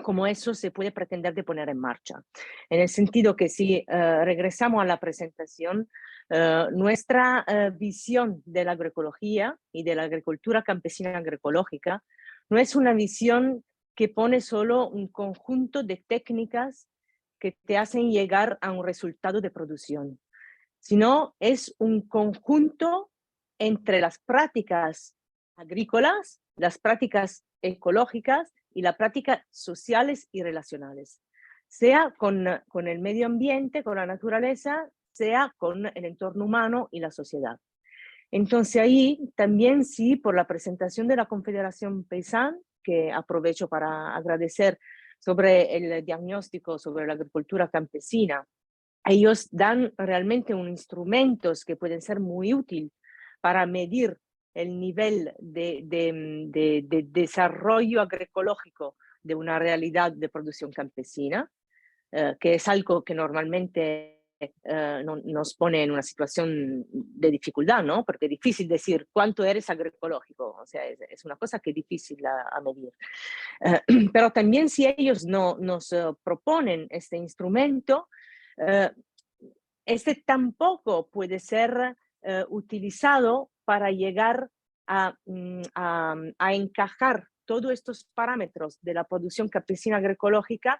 S2: cómo eso se puede pretender de poner en marcha. En el sentido que si regresamos a la presentación, nuestra visión de la agroecología y de la agricultura campesina agroecológica no es una visión que pone solo un conjunto de técnicas que te hacen llegar a un resultado de producción, sino es un conjunto entre las prácticas agrícolas, las prácticas ecológicas y las prácticas sociales y relacionales, sea con el medio ambiente, con la naturaleza, sea con el entorno humano y la sociedad. Entonces ahí también sí, por la presentación de la Confederación Peasant, que aprovecho para agradecer, sobre el diagnóstico sobre la agricultura campesina, ellos dan realmente unos instrumentos que pueden ser muy útiles para medir el nivel de desarrollo agroecológico de una realidad de producción campesina, que es algo que normalmente nos pone en una situación de dificultad, ¿no? Porque es difícil decir cuánto eres agroecológico, o sea, es una cosa que es difícil a medir. Pero también si ellos nos proponen este instrumento, este tampoco puede ser utilizado para llegar a encajar todos estos parámetros de la producción campesina agroecológica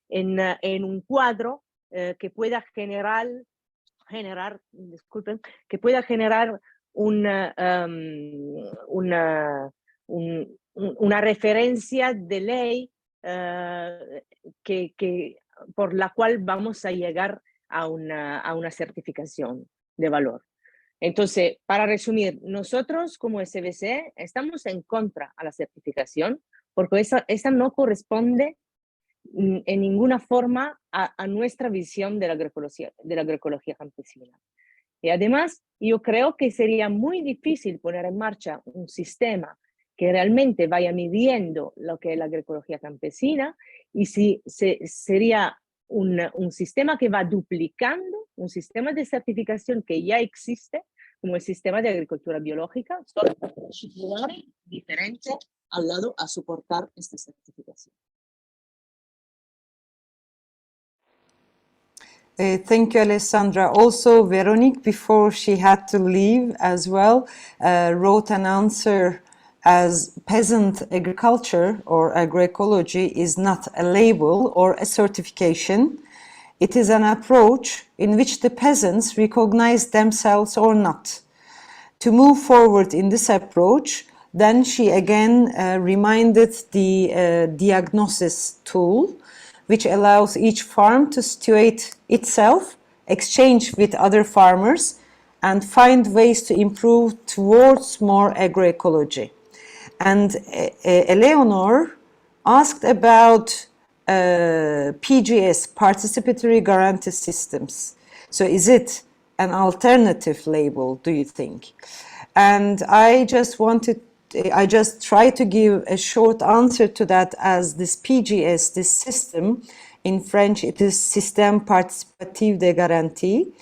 S2: en un cuadro que pueda generar una referencia de ley por la cual vamos a llegar a una certificación de valor. Entonces, para resumir, nosotros como ECVC estamos en contra a la certificación porque esa no corresponde en ninguna forma a nuestra visión de la agroecología campesina. Y además, yo creo que sería muy difícil poner en marcha un sistema que realmente vaya midiendo lo que es la agroecología campesina, y si sería un sistema que va duplicando un sistema de certificación que ya existe, como el sistema de agricultura biológica, solo disciplinares diferentes al lado a soportar esta certificación.
S1: Thank you, Alessandra. Also, Veronique, before she had to leave as well, wrote an answer as peasant agriculture or agroecology is not a label or a certification. It is an approach in which the peasants recognize themselves or not. To move forward in this approach, then she again reminded the diagnosis tool, which allows each farm to situate itself, exchange with other farmers, and find ways to improve towards more agroecology. And Eleanor asked about PGS, Participatory Guarantee Systems. So is it an alternative label, do you think? And I just tried to give a short answer to that, as this PGS, this system, in French it is Système Participatif de Garantie.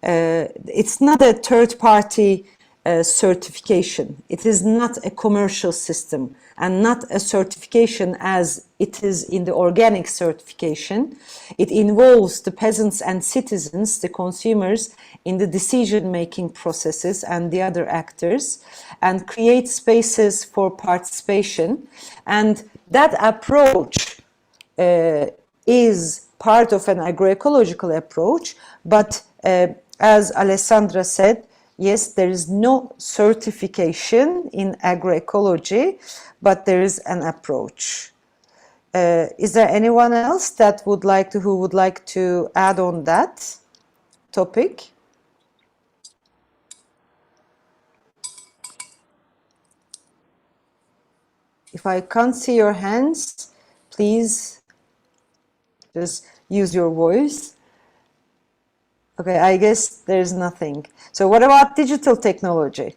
S1: It's not a third-party certification. It is not a commercial system and not a certification as it is in the organic certification. It involves the peasants and citizens, the consumers, in the decision-making processes and the other actors, and creates spaces for participation. And that approach is part of an agroecological approach, but as Alessandra said, yes, there is no certification in agroecology, but there is an approach. Is there anyone else that who would like to add on that topic? If I can't see your hands, please just use your voice. Okay, I guess there's nothing. So what about digital technology?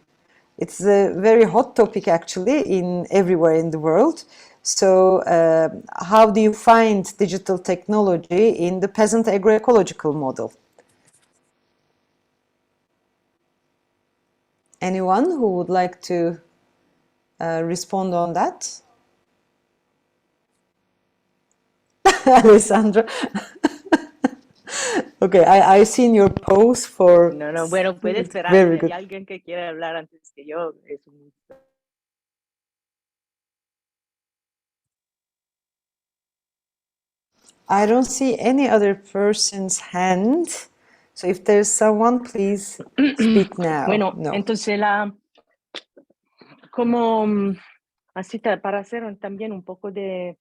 S1: It's a very hot topic actually everywhere in the world. So how do you find digital technology in the peasant agroecological model? Anyone who would like to respond on that? Alessandra. Okay, I've seen your post for...
S2: No, bueno, puede esperar.
S1: Very
S2: Si
S1: good.
S2: hay alguien que quiera hablar antes que yo, es un gusto.
S1: I don't see any other person's hand. So if there's someone, please speak now.
S2: Bueno,
S1: No.
S2: entonces como así para hacer también un poco de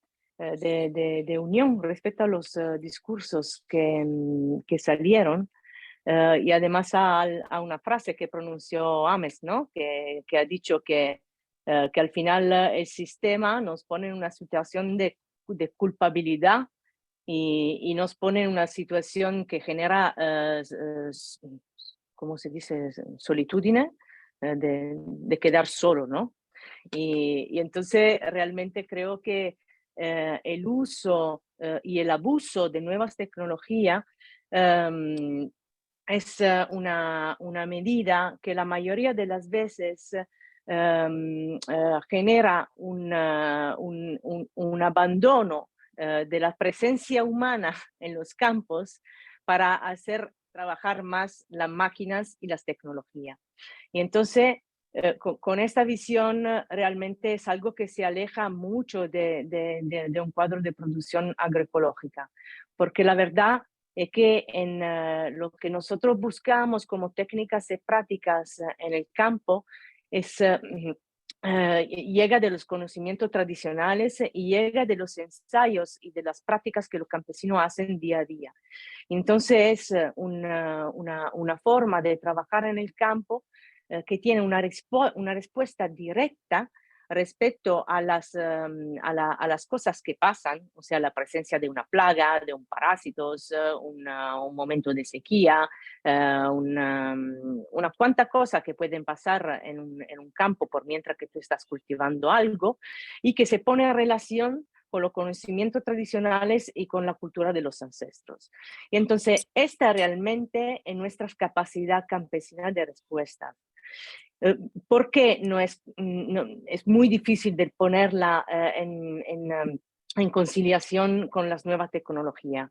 S2: unión respecto a los discursos que salieron, y además a una frase que pronunció Ames, ¿no? Que ha dicho que al final el sistema nos pone en una situación de culpabilidad y nos pone en una situación que genera, ¿cómo se dice? Solitudine, de quedar solo, ¿no? Y entonces realmente creo que el uso y el abuso de nuevas tecnologías es una medida que la mayoría de las veces genera un abandono de la presencia humana en los campos para hacer trabajar más las máquinas y las tecnologías. Y entonces, con esta visión realmente es algo que se aleja mucho de un cuadro de producción agroecológica, porque la verdad es que en lo que nosotros buscamos como técnicas y prácticas en el campo es... llega de los conocimientos tradicionales y llega de los ensayos y de las prácticas que los campesinos hacen día a día. Entonces es una forma de trabajar en el campo que tiene una respuesta directa respecto a las cosas que pasan, o sea, la presencia de una plaga, de un parásitos, un momento de sequía, una cuanta cosa que pueden pasar en un campo por mientras que tú estás cultivando algo y que se pone en relación con los conocimientos tradicionales y con la cultura de los ancestros. Y entonces, esta realmente es nuestra capacidad campesina de respuesta. ¿Por qué es muy difícil de ponerla en conciliación con las nuevas tecnologías?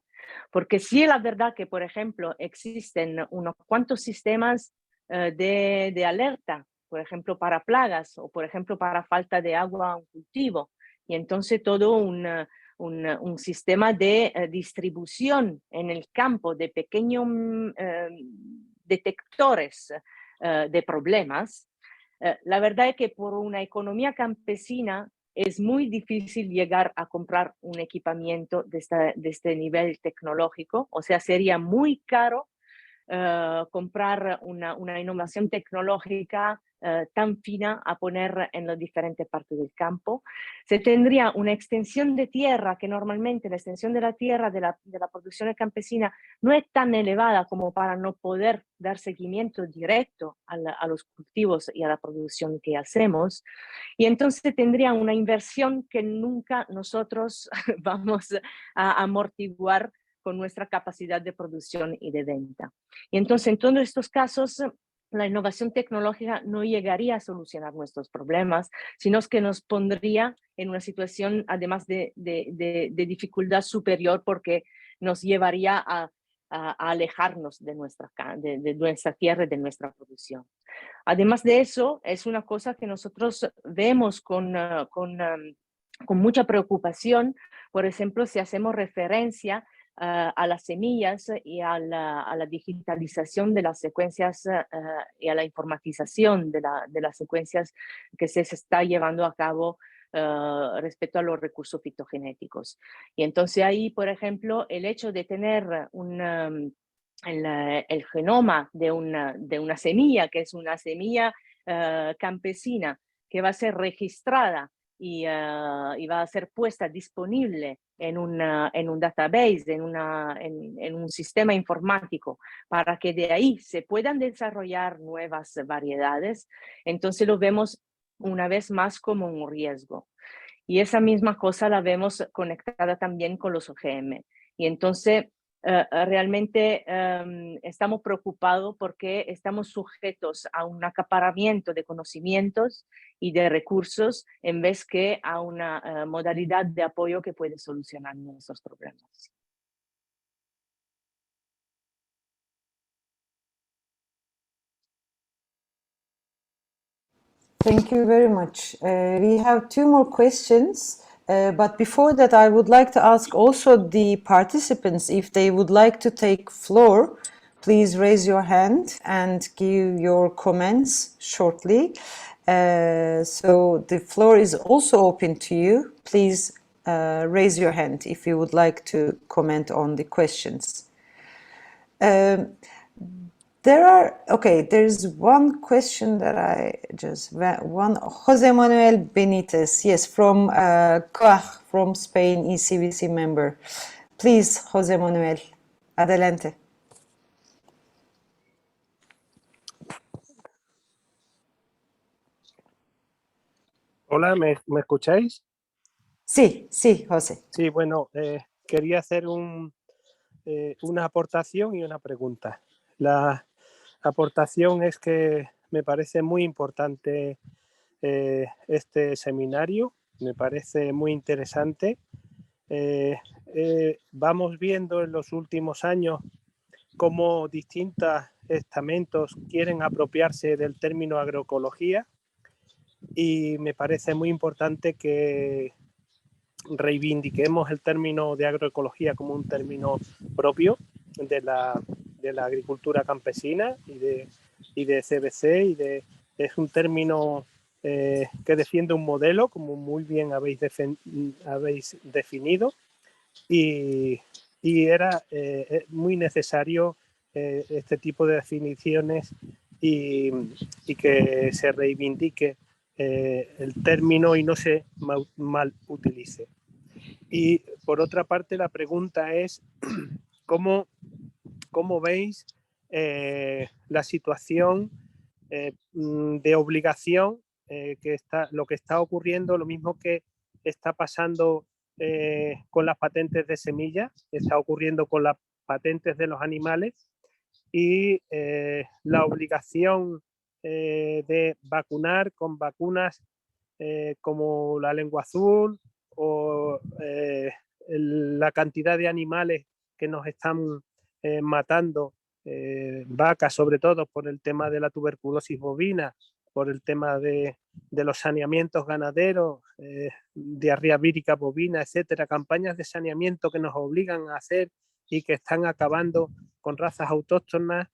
S2: Porque sí es la verdad que, por ejemplo, existen unos cuantos sistemas de alerta, por ejemplo, para plagas o, por ejemplo, para falta de agua a un cultivo. Y entonces todo un sistema de distribución en el campo de pequeños detectores de problemas. La verdad es que por una economía campesina es muy difícil llegar a comprar un equipamiento de este nivel tecnológico, o sea, sería muy caro comprar una innovación tecnológica tan fina a poner en las diferentes partes del campo. Se tendría una extensión de tierra que normalmente la extensión de la tierra de la producción campesina no es tan elevada como para no poder dar seguimiento directo a los cultivos y a la producción que hacemos. Y entonces tendría una inversión que nunca nosotros vamos a amortiguar con nuestra capacidad de producción y de venta. Y entonces, en todos estos casos, la innovación tecnológica no llegaría a solucionar nuestros problemas, sino que nos pondría en una situación, además de dificultad superior, porque nos llevaría a alejarnos de nuestra tierra y de nuestra producción. Además de eso, es una cosa que nosotros vemos con mucha preocupación, por ejemplo, si hacemos referencia a las semillas y a la digitalización de las secuencias y a la informatización de las secuencias que se está llevando a cabo respecto a los recursos fitogenéticos. Y entonces ahí, por ejemplo, el hecho de tener el genoma de una semilla, que es una semilla campesina, que va a ser registrada y va a ser puesta disponible en un database, en un sistema informático, para que de ahí se puedan desarrollar nuevas variedades, entonces lo vemos una vez más como un riesgo. Y esa misma cosa la vemos conectada también con los OGM. Y entonces realmente estamos preocupados porque estamos sujetos a un acaparamiento de conocimientos y de recursos en vez que a una modalidad de apoyo que puede solucionar nuestros problemas.
S1: Thank you very much. We have two more questions. But before that, I would like to ask also the participants if they would like to take floor. Please raise your hand and give your comments shortly. So the floor is also open to you. Please raise your hand if you would like to comment on the questions. There's one question that Jose Manuel Benitez, yes, from COAG, from Spain, ECVC member. Please, Jose Manuel, adelante.
S10: Hola, ¿me escucháis?
S1: Sí, José.
S10: Sí, bueno, quería hacer una aportación y una pregunta. La aportación es que me parece muy importante este seminario, me parece muy interesante. Vamos viendo en los últimos años cómo distintos estamentos quieren apropiarse del término agroecología y me parece muy importante que reivindiquemos el término de agroecología como un término propio de la agricultura campesina y de ECVC es un término que defiende un modelo, como muy bien habéis definido, y era muy necesario este tipo de definiciones y que se reivindique el término y no se mal utilice. Y por otra parte, la pregunta es ¿cómo veis la situación de obligación lo que está ocurriendo, lo mismo que está pasando con las patentes de semillas, está ocurriendo con las patentes de los animales y la obligación de vacunar con vacunas como la lengua azul o la cantidad de animales que nos están matando, vacas sobre todo por el tema de la tuberculosis bovina, por el tema de los saneamientos ganaderos, diarrea vírica bovina, etcétera, campañas de saneamiento que nos obligan a hacer y que están acabando con razas autóctonas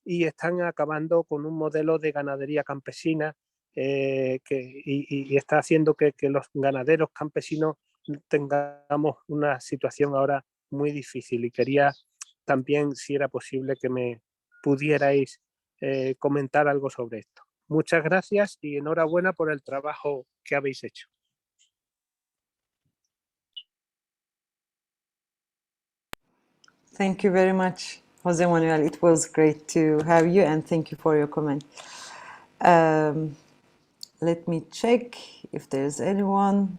S10: y están acabando con un modelo de ganadería campesina y está haciendo que los ganaderos campesinos tengamos una situación ahora muy difícil. Y quería también, si era posible, que me pudierais comentar algo sobre esto. Muchas gracias y enhorabuena por el trabajo que habéis hecho.
S1: Thank you very much, Jose Manuel. It was great to have you, and thank you for your comment. Let me check if there's anyone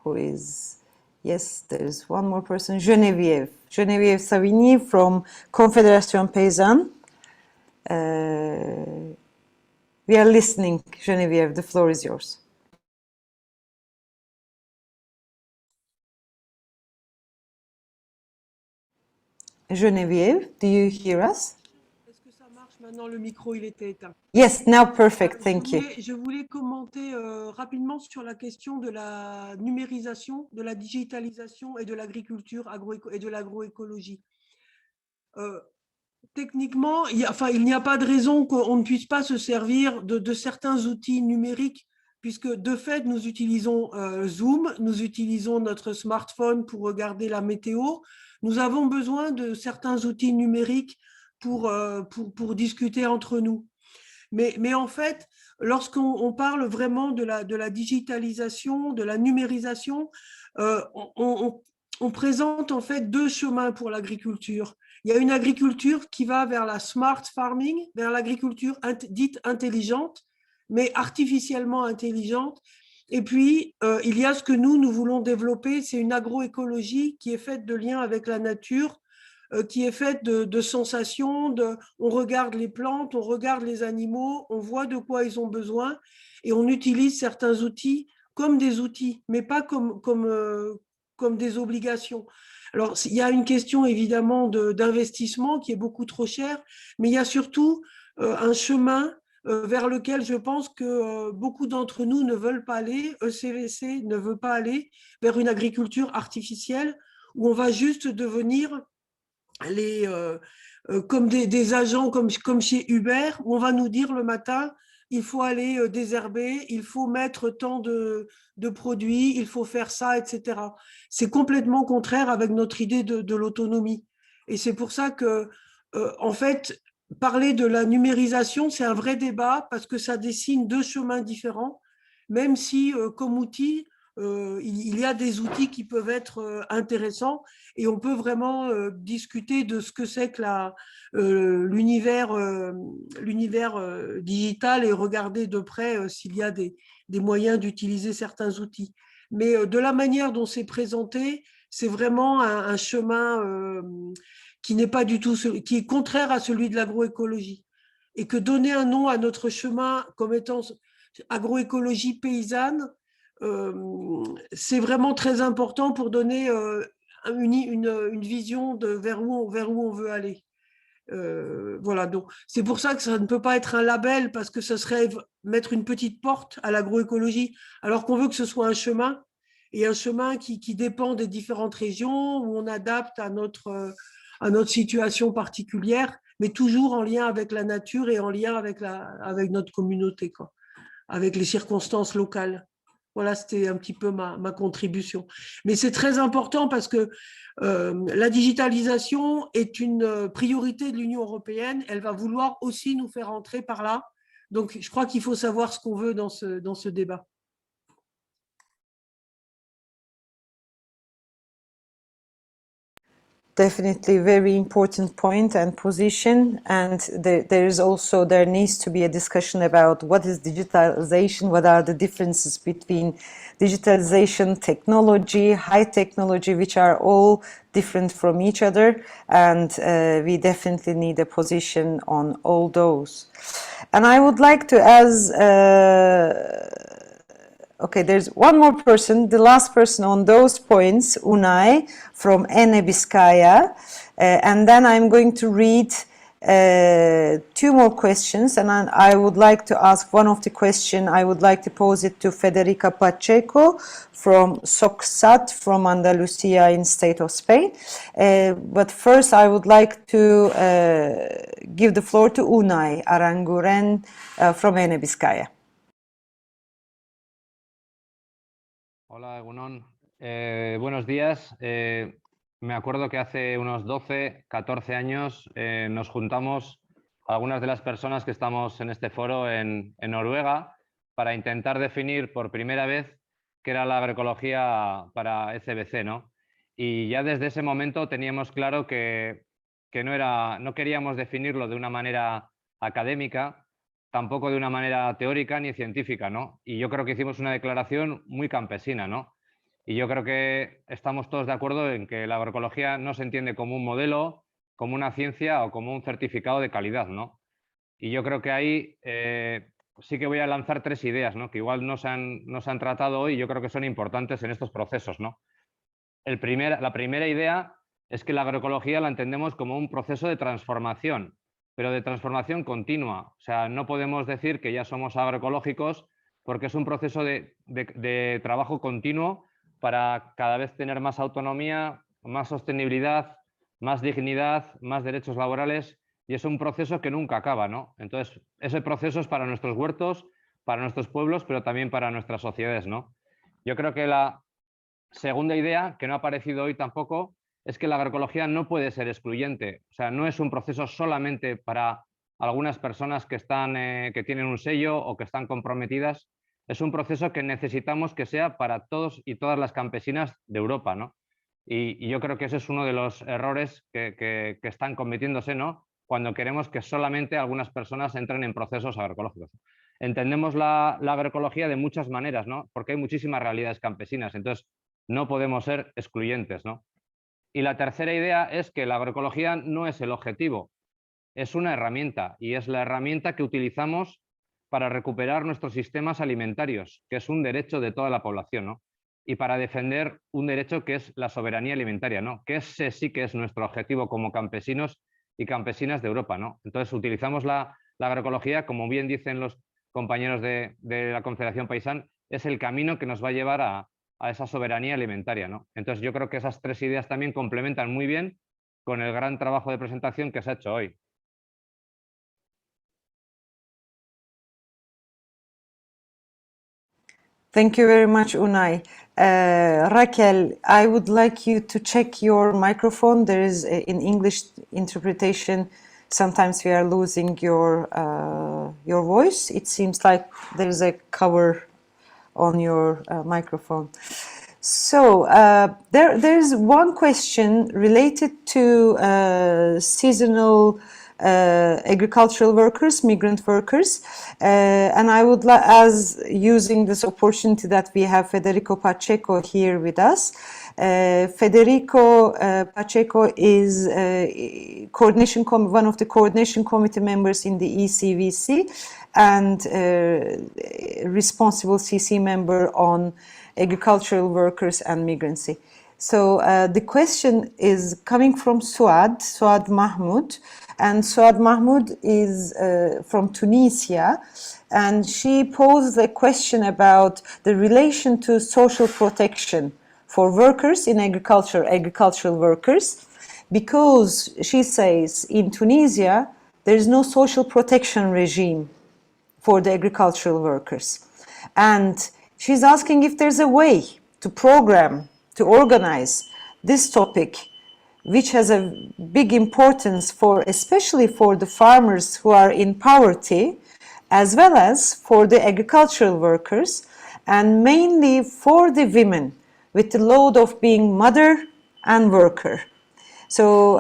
S1: who is... Yes, there's one more person, Geneviève Savigny from Confédération Paysanne. We are listening, Geneviève, the floor is yours. Geneviève, do you hear us?
S11: Est-ce que ça marche maintenant? Le micro, il était éteint.
S1: Yes, now perfect, thank you.
S11: Je voulais commenter rapidement sur la question de la numérisation, de la digitalisation et de l'agriculture et de l'agroécologie. Techniquement, il n'y a pas de raison qu'on ne puisse pas se servir de certains outils numériques, puisque de fait, nous utilisons Zoom, nous utilisons notre smartphone pour regarder la météo. Nous avons besoin de certains outils numériques pour discuter entre nous. Mais en fait, lorsqu'on parle vraiment de la digitalisation, de la numérisation, on présente en fait deux chemins pour l'agriculture. Il y a une agriculture qui va vers la smart farming, vers l'agriculture dite intelligente, mais artificiellement intelligente. Et puis, il y a ce que nous voulons développer, c'est une agroécologie qui est faite de liens avec la nature, qui est faite de sensations, on regarde les plantes, on regarde les animaux, on voit de quoi ils ont besoin et on utilise certains outils comme des outils, mais pas comme des obligations. Alors, il y a une question évidemment d'investissement qui est beaucoup trop cher, mais il y a surtout un chemin vers lequel je pense que beaucoup d'entre nous ne veulent pas aller, ECVC ne veut pas aller vers une agriculture artificielle où on va juste devenir comme des agents comme chez Uber, où on va nous dire le matin, il faut aller désherber, il faut mettre tant de produits, il faut faire ça, etc. C'est complètement contraire avec notre idée de l'autonomie. Et c'est pour ça que, en fait, parler de la numérisation, c'est un vrai débat parce que ça dessine deux chemins différents, même si, comme outil, il y a des outils qui peuvent être intéressants et on peut vraiment discuter de ce que c'est que l'univers digital et regarder de près s'il y a des moyens d'utiliser certains outils. Mais de la manière dont c'est présenté, c'est vraiment un chemin qui n'est pas du tout, qui est contraire à celui de l'agroécologie. Et que donner un nom à notre chemin comme étant agroécologie paysanne, c'est vraiment très important pour donner une vision de vers où on veut aller. Voilà, donc c'est pour ça que ça ne peut pas être un label parce que ça serait mettre une petite porte à l'agroécologie, alors qu'on veut que ce soit un chemin et un chemin qui dépend des différentes régions où on adapte à notre situation particulière, mais toujours en lien avec la nature et en lien avec notre communauté, quoi, avec les circonstances locales. Voilà, c'était un petit peu ma contribution. Mais c'est très important parce que la digitalisation est une priorité de l'Union européenne. Elle va vouloir aussi nous faire entrer par là. Donc, je crois qu'il faut savoir ce qu'on veut dans ce débat.
S1: Definitely very important point and position, and there needs to be a discussion about what is digitalization, what are the differences between digitalization, technology, high technology, which are all different from each other, and we definitely need a position on all those. And I would like to okay, there's one more person, the last person on those points, Unai from Ene Vizcaya. And then I'm going to read two more questions. And I would like to ask one of the questions, I would like to pose it to Federica Pacheco from Socsat from Andalusia in state of Spain. But first I would like to give the floor to Unai Aranguren from Ene Vizcaya.
S12: Hola, Egunon. Buenos días. Me acuerdo que hace unos 12, 14 años nos juntamos algunas de las personas que estamos en este foro en Noruega para intentar definir por primera vez qué era la agroecología para ECVC, ¿no? Y ya desde ese momento teníamos claro que no queríamos definirlo de una manera académica, tampoco de una manera teórica ni científica, ¿no? Y yo creo que hicimos una declaración muy campesina, ¿no? Y yo creo que estamos todos de acuerdo en que la agroecología no se entiende como un modelo, como una ciencia o como un certificado de calidad, ¿no? Y yo creo que ahí sí que voy a lanzar tres ideas, ¿no? Que igual no se han tratado hoy y yo creo que son importantes en estos procesos, ¿no? La primera idea es que la agroecología la entendemos como un proceso de transformación, pero de transformación continua. O sea, no podemos decir que ya somos agroecológicos porque es un proceso de trabajo continuo para cada vez tener más autonomía, más sostenibilidad, más dignidad, más derechos laborales, y es un proceso que nunca acaba, ¿no? Entonces, ese proceso es para nuestros huertos, para nuestros pueblos, pero también para nuestras sociedades, ¿no? Yo creo que la segunda idea, que no ha aparecido hoy tampoco, es que la agroecología no puede ser excluyente. O sea, no es un proceso solamente para algunas personas que tienen un sello o que están comprometidas. Es un proceso que necesitamos que sea para todos y todas las campesinas de Europa, ¿no? Y yo creo que ese es uno de los errores que están cometiéndose, ¿no? Cuando queremos que solamente algunas personas entren en procesos agroecológicos. Entendemos la agroecología de muchas maneras, ¿no? Porque hay muchísimas realidades campesinas, entonces no podemos ser excluyentes, ¿no? Y la tercera idea es que la agroecología no es el objetivo, es una herramienta, y es la herramienta que utilizamos para recuperar nuestros sistemas alimentarios, que es un derecho de toda la población, ¿no? Y para defender un derecho que es la soberanía alimentaria, ¿no? Que ese sí que es nuestro objetivo como campesinos y campesinas de Europa, ¿no? Entonces utilizamos la agroecología, como bien dicen los compañeros de la Confederación Peasant, es el camino que nos va a llevar a esa soberanía alimentaria, ¿no? Entonces yo creo que esas tres ideas también complementan muy bien con el gran trabajo de presentación que se ha hecho hoy.
S1: Thank you very much, Unai. Raquel, I would like you to check your microphone. There is, in English interpretation, sometimes we are losing your voice. It seems like there is a cover on your microphone. So there's one question related to seasonal agricultural workers, migrant workers, and I would like, as using this opportunity that we have Federico Pacheco here with us. Federico Pacheco is one of the coordination committee members in the ECVC and responsible CC member on agricultural workers and migrancy. So the question is coming from Suad Mahmoud, and Suad Mahmoud is from Tunisia, and she posed a question about the relation to social protection for workers in agricultural workers, because she says in Tunisia there is no social protection regime for the agricultural workers, and she's asking if there's a way to program, to organize this topic, which has a big importance especially for the farmers who are in poverty as well as for the agricultural workers, and mainly for the women, with the load of being mother and worker. So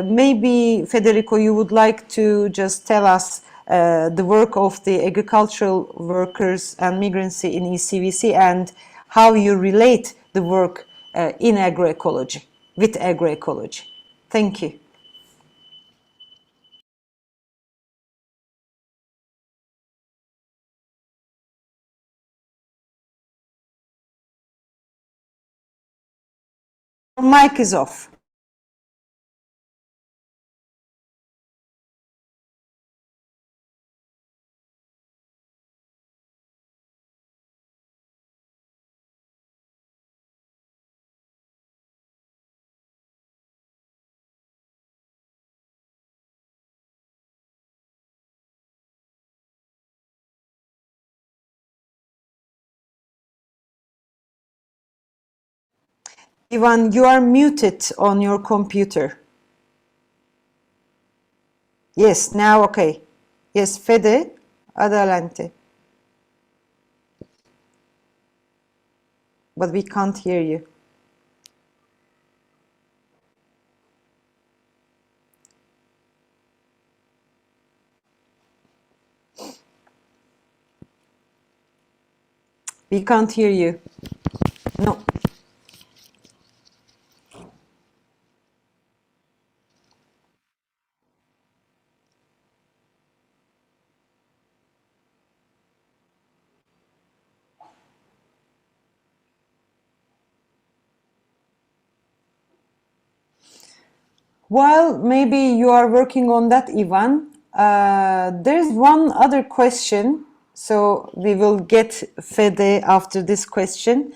S1: maybe, Federico, you would like to just tell us the work of the agricultural workers and migrancy in ECVC and how you relate the work in agroecology, with agroecology. Thank you. Your mic is off. Ivan, you are muted on your computer. Yes, now okay. Yes, Fede, adelante. But we can't hear you. We can't hear you. No. While maybe you are working on that, Ivan, there's one other question. So we will get Fede after this question.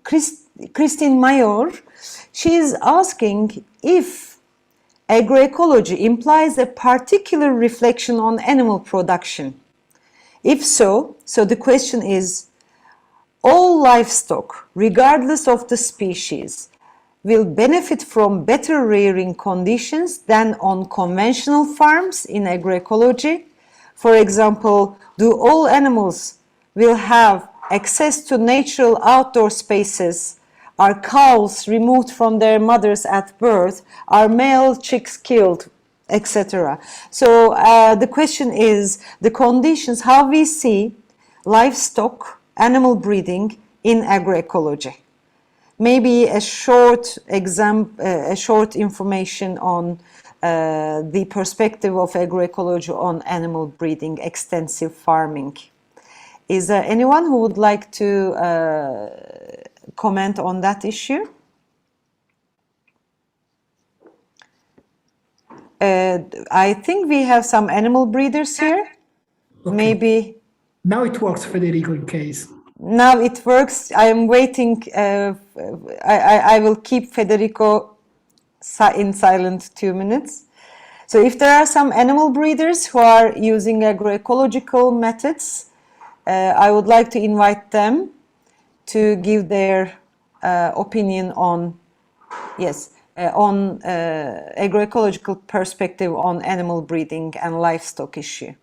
S1: Christine Mayor, she is asking if agroecology implies a particular reflection on animal production. If so, the question is, all livestock, regardless of the species, will benefit from better rearing conditions than on conventional farms in agroecology? For example, do all animals will have access to natural outdoor spaces? Are cows removed from their mothers at birth? Are male chicks killed? Etc. So the question is the conditions, how we see livestock, animal breeding in agroecology. Maybe a short information on the perspective of agroecology on animal breeding, extensive farming. Is there anyone who would like to comment on that issue? I think we have some animal breeders here.
S13: Okay.
S1: Maybe.
S13: Now it works, Federico, in case.
S1: Now it works. I am waiting. I will keep Federico in silent 2 minutes. So if there are some animal breeders who are using agroecological methods, I would like to invite them to give their opinion on, on agroecological perspective on animal breeding and livestock issue.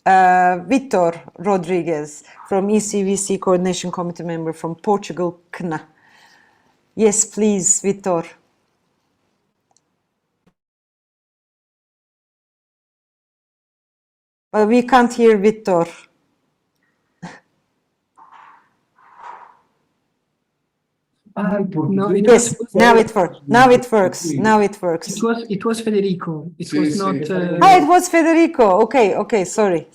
S1: Vitor Rodriguez from ECVC Coordination Committee member from Portugal, CNA. Yes, please, Vitor. But we can't hear Vitor.
S13: No,
S1: yes, now it works. Now it works. Now it works.
S13: It was Federico. It was not.
S1: It was Federico. Okay, okay. Sorry.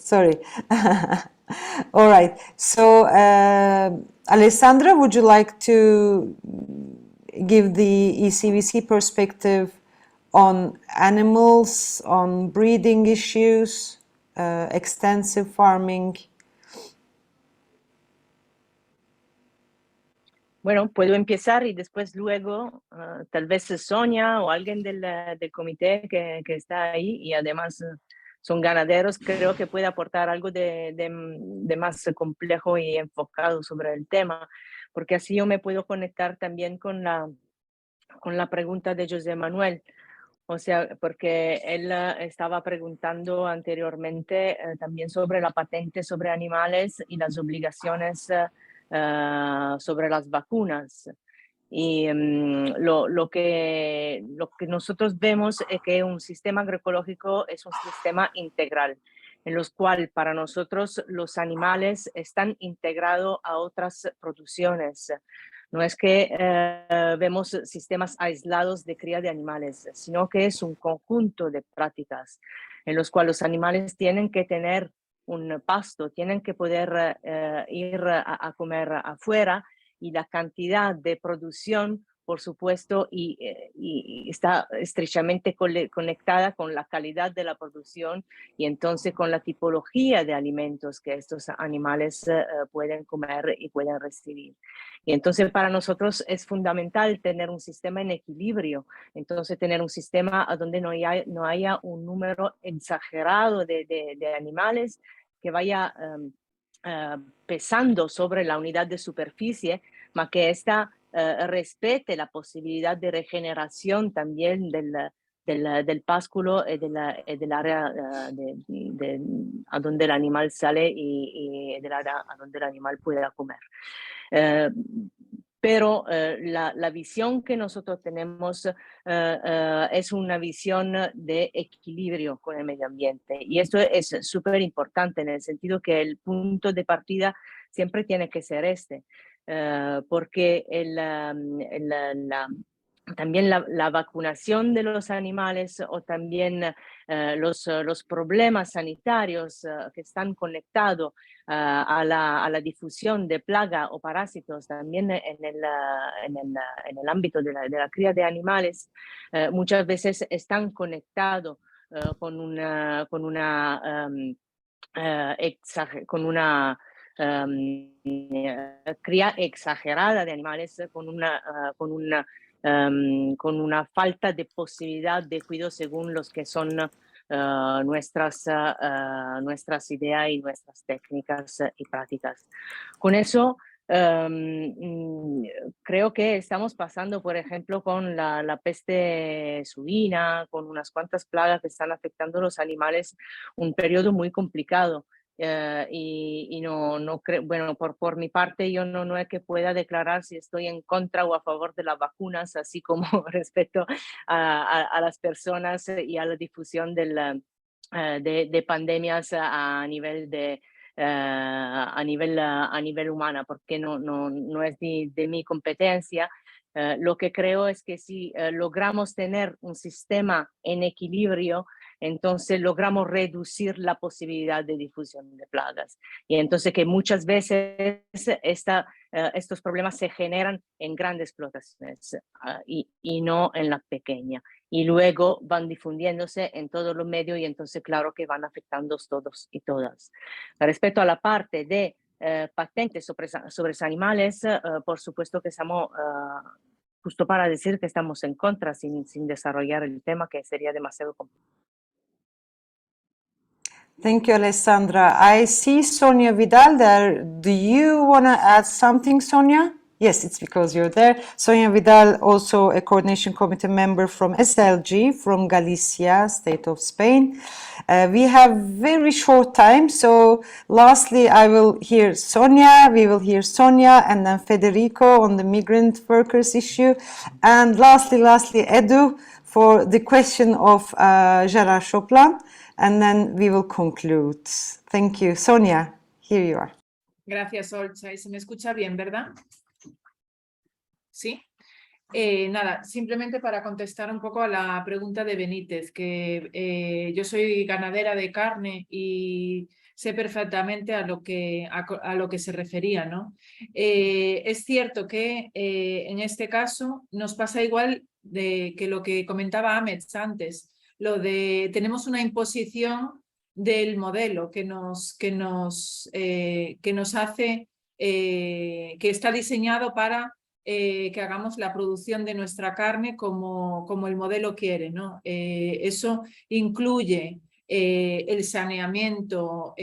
S1: All right. So, Alessandra, would you like to give the ECVC perspective on animals, on breeding issues, extensive farming?
S2: Bueno, puedo empezar y después luego tal vez Sonia o alguien del comité que está ahí y además son ganaderos, creo que puede aportar algo de más complejo y enfocado sobre el tema, porque así yo me puedo conectar también con la la pregunta de José Manuel. O sea, porque él estaba preguntando anteriormente también sobre la patente sobre animales y las obligaciones sobre las vacunas. Y lo que nosotros vemos es que un sistema agroecológico es un sistema integral, en los cual para nosotros los animales están integrados a otras producciones. No es que vemos sistemas aislados de cría de animales, sino que es un conjunto de prácticas en los cuales los animales tienen que tener un pasto, tienen que poder ir a comer afuera, y la cantidad de producción, por supuesto, y está estrechamente conectada con la calidad de la producción y entonces con la tipología de alimentos que estos animales pueden comer y pueden recibir. Y entonces para nosotros es fundamental tener un sistema en equilibrio, entonces tener un sistema donde no haya un número exagerado de animales que vaya pesando sobre la unidad de superficie, mas que ésta respete la posibilidad de regeneración también del pásculo y del área a donde el animal sale y del área a donde el animal pueda comer. Pero la visión que nosotros tenemos es una visión de equilibrio con el medio ambiente. Y esto es súper importante en el sentido que el punto de partida siempre tiene que ser porque también la vacunación de los animales o también los problemas sanitarios que están conectados a la difusión de plaga o parásitos también en el ámbito de la cría de animales, muchas veces están conectados con una cría exagerada de animales, con una falta de posibilidad de cuidado según los que son nuestras ideas y nuestras técnicas y prácticas. Con eso, creo que estamos pasando, por ejemplo, con la peste suina, con unas cuantas plagas que están afectando a los animales, un periodo muy complicado. Y no creo, bueno, por mi parte yo no es que pueda declarar si estoy en contra o a favor de las vacunas, así como respecto a las personas y a la difusión de pandemias a nivel humana, porque no es de mi competencia. Lo que creo es que si logramos tener un sistema en equilibrio, entonces logramos reducir la posibilidad de difusión de plagas. Y entonces que muchas veces estos problemas se generan en grandes explotaciones y no en la pequeña. Y luego van difundiéndose en todos los medios y entonces claro que van afectando todos y todas. Respecto a la parte de patentes sobre los animales, por supuesto que estamos... justo para decir que estamos en contra sin desarrollar el tema, que sería demasiado complicado.
S1: Thank you, Alessandra. I see Sonia Vidal there. Do you want to add something, Sonia? Yes, it's because you're there. Sonia Vidal, also a coordination committee member from SLG, from Galicia, state of Spain. We have very short time, so lastly I will hear Sonia, we will hear Sonia, and then Federico on the migrant workers issue, and lastly Edu for the question of Gerard Chopin, and then we will conclude. Thank you. Sonia, here you are.
S14: Gracias, Olcha. Y se me escucha bien, ¿verdad? ¿Sí? Nada, simplemente para contestar un poco a la pregunta de Benítez, que yo soy ganadera de carne y sé perfectamente a lo que se refería, ¿no? Es cierto que en este caso nos pasa igual que lo que comentaba Ahmed antes, lo de tenemos una imposición del modelo que nos hace, que está diseñado para que hagamos la producción de nuestra carne como el modelo quiere, ¿no? Eso incluye el saneamiento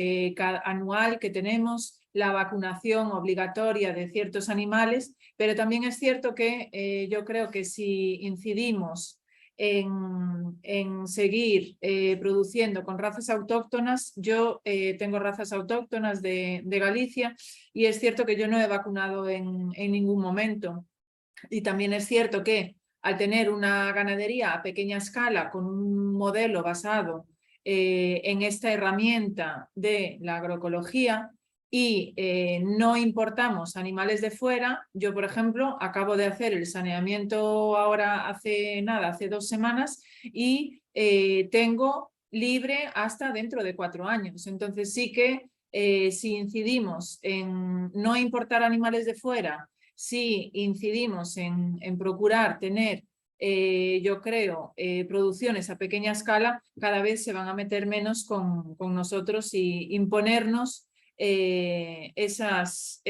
S14: anual que tenemos, la vacunación obligatoria de ciertos animales, pero también es cierto que yo creo que si incidimos en seguir produciendo con razas autóctonas, yo tengo razas autóctonas de Galicia y es cierto que yo no he vacunado en ningún momento. Y también es cierto que al tener una ganadería a pequeña escala con un modelo basado en esta herramienta de la agroecología y no importamos animales de fuera, yo por ejemplo acabo de hacer el saneamiento ahora hace 2 semanas y tengo libre hasta dentro de 4 años. Entonces sí que si incidimos en no importar animales de fuera, si incidimos en procurar tener, yo creo, producciones a pequeña escala, cada vez se van a meter menos con nosotros y imponernos esas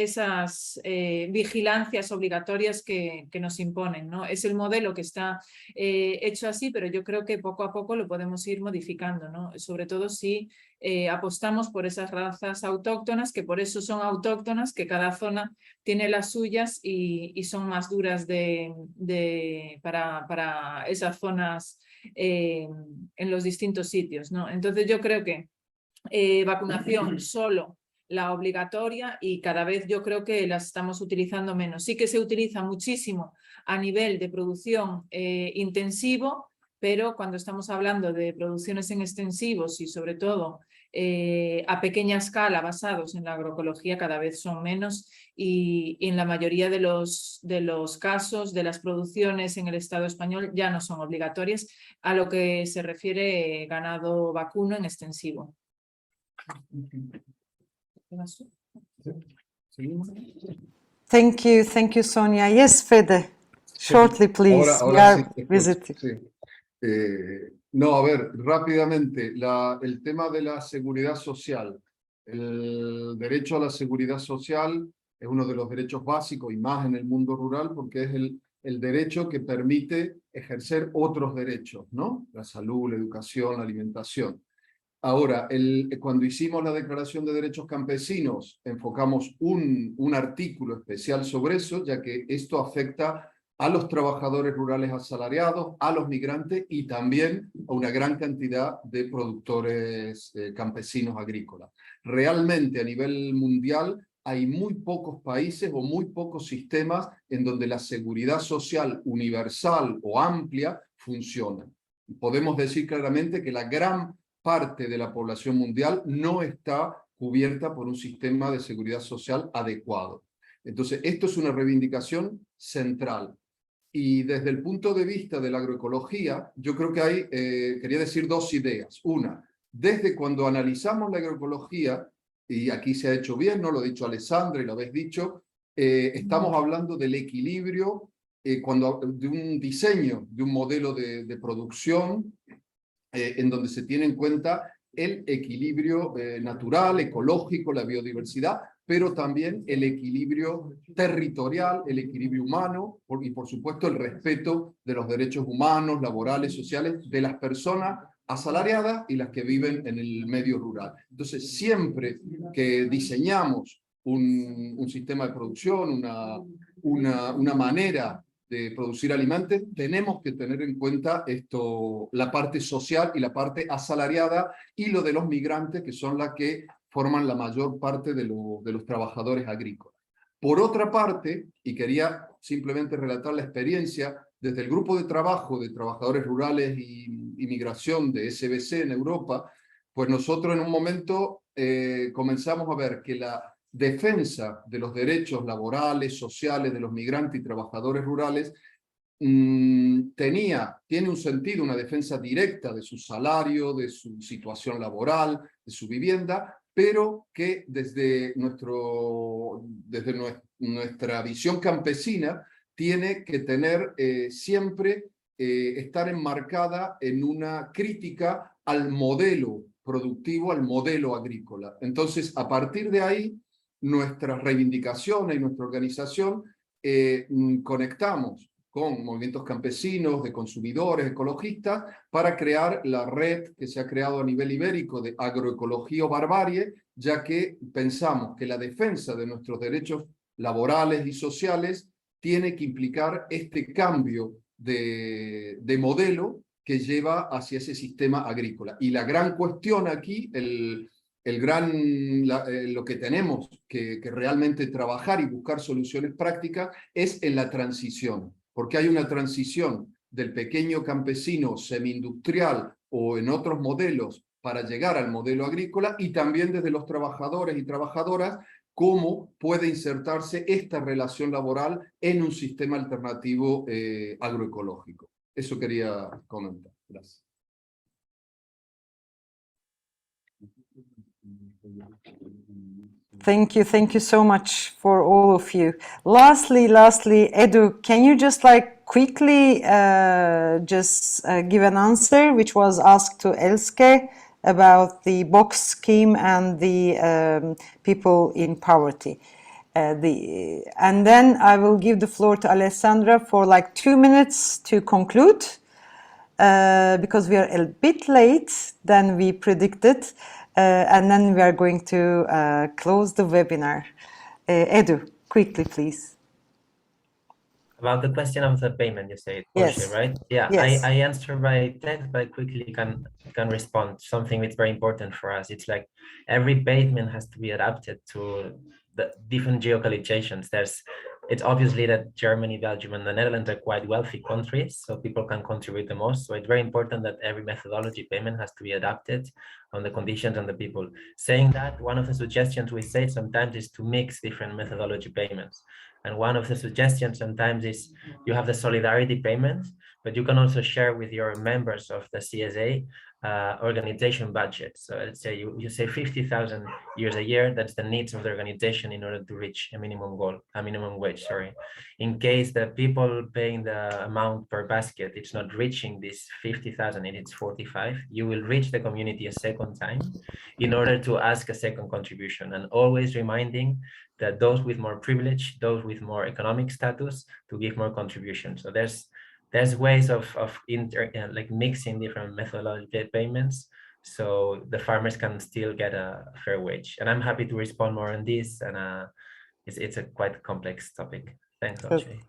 S14: vigilancias obligatorias que nos imponen, ¿no? Es el modelo que está hecho así, pero yo creo que poco a poco lo podemos ir modificando, ¿no? Sobre todo si apostamos por esas razas autóctonas, que por eso son autóctonas, que cada zona tiene las suyas y son más duras para esas zonas en los distintos sitios, ¿no? Entonces yo creo que vacunación solo la obligatoria y cada vez yo creo que las estamos utilizando menos. Sí que se utiliza muchísimo a nivel de producción intensivo, pero cuando estamos hablando de producciones en extensivos y sobre todo a pequeña escala basados en la agroecología cada vez son menos y en la mayoría de los casos de las producciones en el Estado español ya no son obligatorias a lo que se refiere ganado vacuno en extensivo.
S1: Thank you, Sonia. Yes, Fede, shortly, please.
S15: Ahora sí,
S1: visiting.
S15: sí. No, a ver, rápidamente, el tema de la seguridad social. El derecho a la seguridad social es uno de los derechos básicos y más en el mundo rural porque es el derecho que permite ejercer otros derechos, ¿no? La salud, la educación, la alimentación. Ahora, cuando hicimos la Declaración de Derechos Campesinos, enfocamos un artículo especial sobre eso, ya que esto afecta a los trabajadores rurales asalariados, a los migrantes y también a una gran cantidad de productores campesinos agrícolas. Realmente, a nivel mundial, hay muy pocos países o muy pocos sistemas en donde la seguridad social universal o amplia funciona. Podemos decir claramente que la gran parte de la población mundial no está cubierta por un sistema de seguridad social adecuado. Entonces, esto es una reivindicación central. Y desde el punto de vista de la agroecología, yo creo que hay, quería decir 2 ideas. Una, desde cuando analizamos la agroecología, y aquí se ha hecho bien, no lo ha dicho Alessandra y lo habéis dicho, estamos hablando del equilibrio, de un diseño, de un modelo de producción, en donde se tiene en cuenta el equilibrio natural, ecológico, la biodiversidad, pero también el equilibrio territorial, el equilibrio humano y por supuesto el respeto de los derechos humanos, laborales, sociales de las personas asalariadas y las que viven en el medio rural. Entonces, siempre que diseñamos un sistema de producción, una manera de producir alimentos, tenemos que tener en cuenta la parte social y la parte asalariada y lo de los migrantes, que son las que forman la mayor parte de los trabajadores agrícolas. Por otra parte, y quería simplemente relatar la experiencia, desde el grupo de trabajo de trabajadores rurales y migración de ECVC en Europa, pues nosotros en un momento comenzamos a ver que la defensa de los derechos laborales, sociales de los migrantes y trabajadores rurales tiene un sentido, una defensa directa de su salario, de su situación laboral, de su vivienda, pero que desde nuestra visión campesina tiene que tener siempre estar enmarcada en una crítica al modelo productivo, al modelo agrícola. Entonces, a partir de ahí, nuestras reivindicaciones y nuestra organización conectamos con movimientos campesinos, de consumidores, ecologistas, para crear la red que se ha creado a nivel ibérico de agroecología o barbarie, ya que pensamos que la defensa de nuestros derechos laborales y sociales tiene que implicar este cambio de modelo que lleva hacia ese sistema agrícola. Y la gran cuestión aquí, lo que tenemos que realmente trabajar y buscar soluciones prácticas es en la transición, porque hay una transición del pequeño campesino semi-industrial o en otros modelos para llegar al modelo agrícola, y también desde los trabajadores y trabajadoras cómo puede insertarse esta relación laboral en un sistema alternativo agroecológico. Eso quería comentar. Gracias.
S1: Thank you so much for all of you. Lastly, Edu, can you just like quickly give an answer which was asked to Elske about the box scheme and the people in poverty? And then I will give the floor to Alessandra for like 2 minutes to conclude, because we are a bit late than we predicted. And then we are going to close the webinar. Edu, quickly, please.
S6: About the question of the payment, you said,
S1: yes.
S6: right? Yeah,
S1: yes.
S6: I answer by text, but quickly can respond. Something that's very important for us. It's like every payment has to be adapted to the different geolocalizations. It's obviously that Germany, Belgium, and the Netherlands are quite wealthy countries, so people can contribute the most. So it's very important that every methodology payment has to be adapted on the conditions and the people. Saying that, one of the suggestions we say sometimes is to mix different methodology payments. And one of the suggestions sometimes is you have the solidarity payments, but you can also share with your members of the CSA organization budget. So let's say you say 50,000 euros a year, that's the needs of the organization in order to reach a minimum wage, sorry. In case the people paying the amount per basket, it's not reaching this 50,000 and it's 45, you will reach the community a second time in order to ask a second contribution, and always reminding that those with more privilege, those with more economic status, to give more contribution. So there's ways of like mixing different methodology payments so the farmers can still get a fair wage. And I'm happy to respond more on this, and it's a quite complex topic. Thanks, Olcay.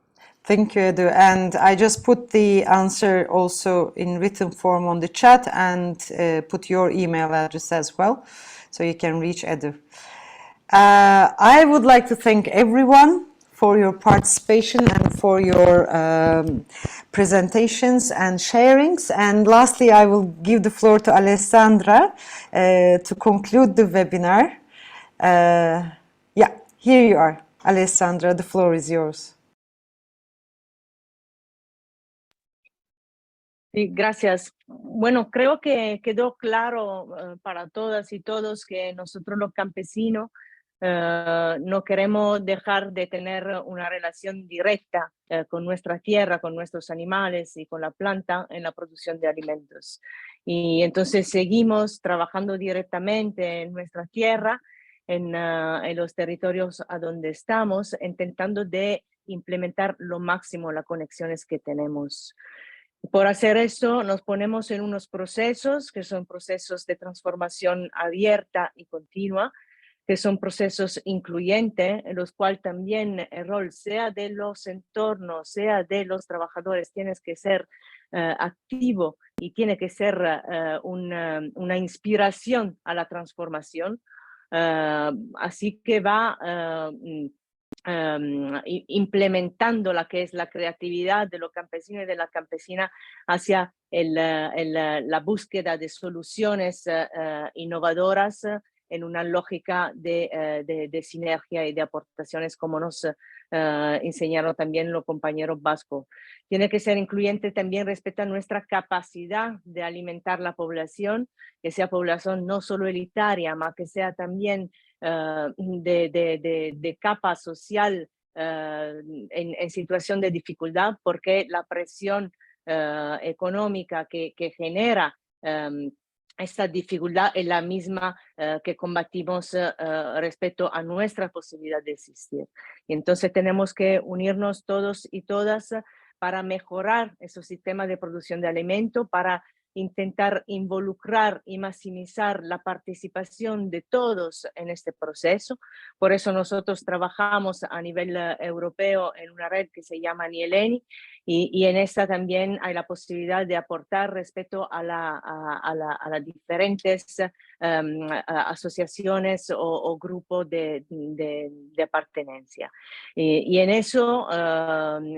S1: Thank you, Edu. And I just put the answer also in written form on the chat, and put your email address as well, so you can reach Edu. I would like to thank everyone for your participation and for your presentations and sharings. And lastly, I will give the floor to Alessandra to conclude the webinar. Yeah, here you are, Alessandra, the floor is yours.
S2: Sí, gracias. Bueno, creo que quedó claro para todas y todos que nosotros los campesinos no queremos dejar de tener una relación directa con nuestra tierra, con nuestros animales y con la planta en la producción de alimentos. Y entonces seguimos trabajando directamente en nuestra tierra, en los territorios a donde estamos, intentando de implementar lo máximo las conexiones que tenemos. Por hacer eso, nos ponemos en unos procesos que son procesos de transformación abierta y continua, que son procesos incluyentes, en los cuales también el rol, sea de los entornos, sea de los trabajadores, tiene que ser activo y tiene que ser una inspiración a la transformación. Así que va implementando la que es la creatividad de los campesinos y de la campesina hacia la búsqueda de soluciones innovadoras en una lógica de sinergia y de aportaciones, como nos enseñaron también los compañeros vascos. Tiene que ser incluyente también respecto a nuestra capacidad de alimentar la población, que sea población no solo elitaria, más que sea también de capa social en situación de dificultad, porque la presión económica que genera esta dificultad es la misma que combatimos respecto a nuestra posibilidad de existir. Y entonces tenemos que unirnos todos y todas para mejorar esos sistemas de producción de alimento, para intentar involucrar y maximizar la participación de todos en este proceso. Por eso nosotros trabajamos a nivel europeo en una red que se llama Nieleni, y en esta también hay la posibilidad de aportar respecto a las diferentes asociaciones o grupos de pertenencia. Y en eso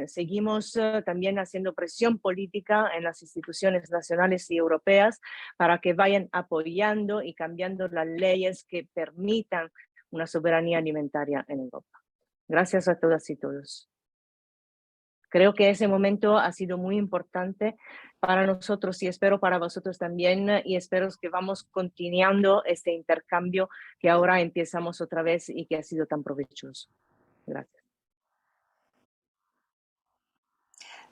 S2: seguimos también haciendo presión política en las instituciones nacionales y europeas para que vayan apoyando y cambiando las leyes que permitan una soberanía alimentaria en Europa. Gracias a todas y todos. Creo que ese momento ha sido muy importante para nosotros y espero para vosotros también, y espero que vamos continuando este intercambio que ahora empezamos otra vez y que ha sido tan provechoso. Gracias.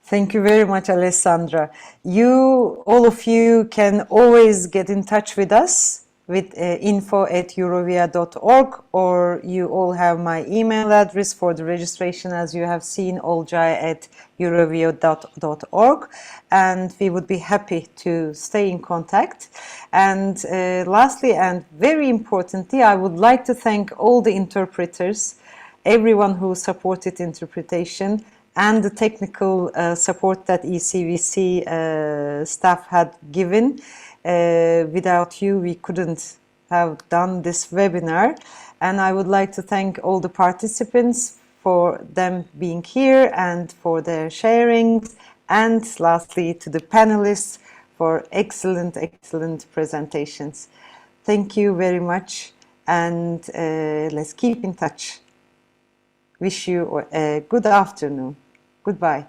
S1: Thank you very much, Alessandra. All of you can always get in touch with us with info@eurovia.org, or you all have my email address for the registration, as you have seen, olcay@eurovia.org, and we would be happy to stay in contact. And lastly, and very importantly, I would like to thank all the interpreters, everyone who supported interpretation, and the technical support that ECVC staff had given. Without you, we couldn't have done this webinar. And I would like to thank all the participants for them being here and for their sharings. And lastly, to the panelists for excellent, excellent presentations. Thank you very much, and let's keep in touch. Wish you a good afternoon. Goodbye.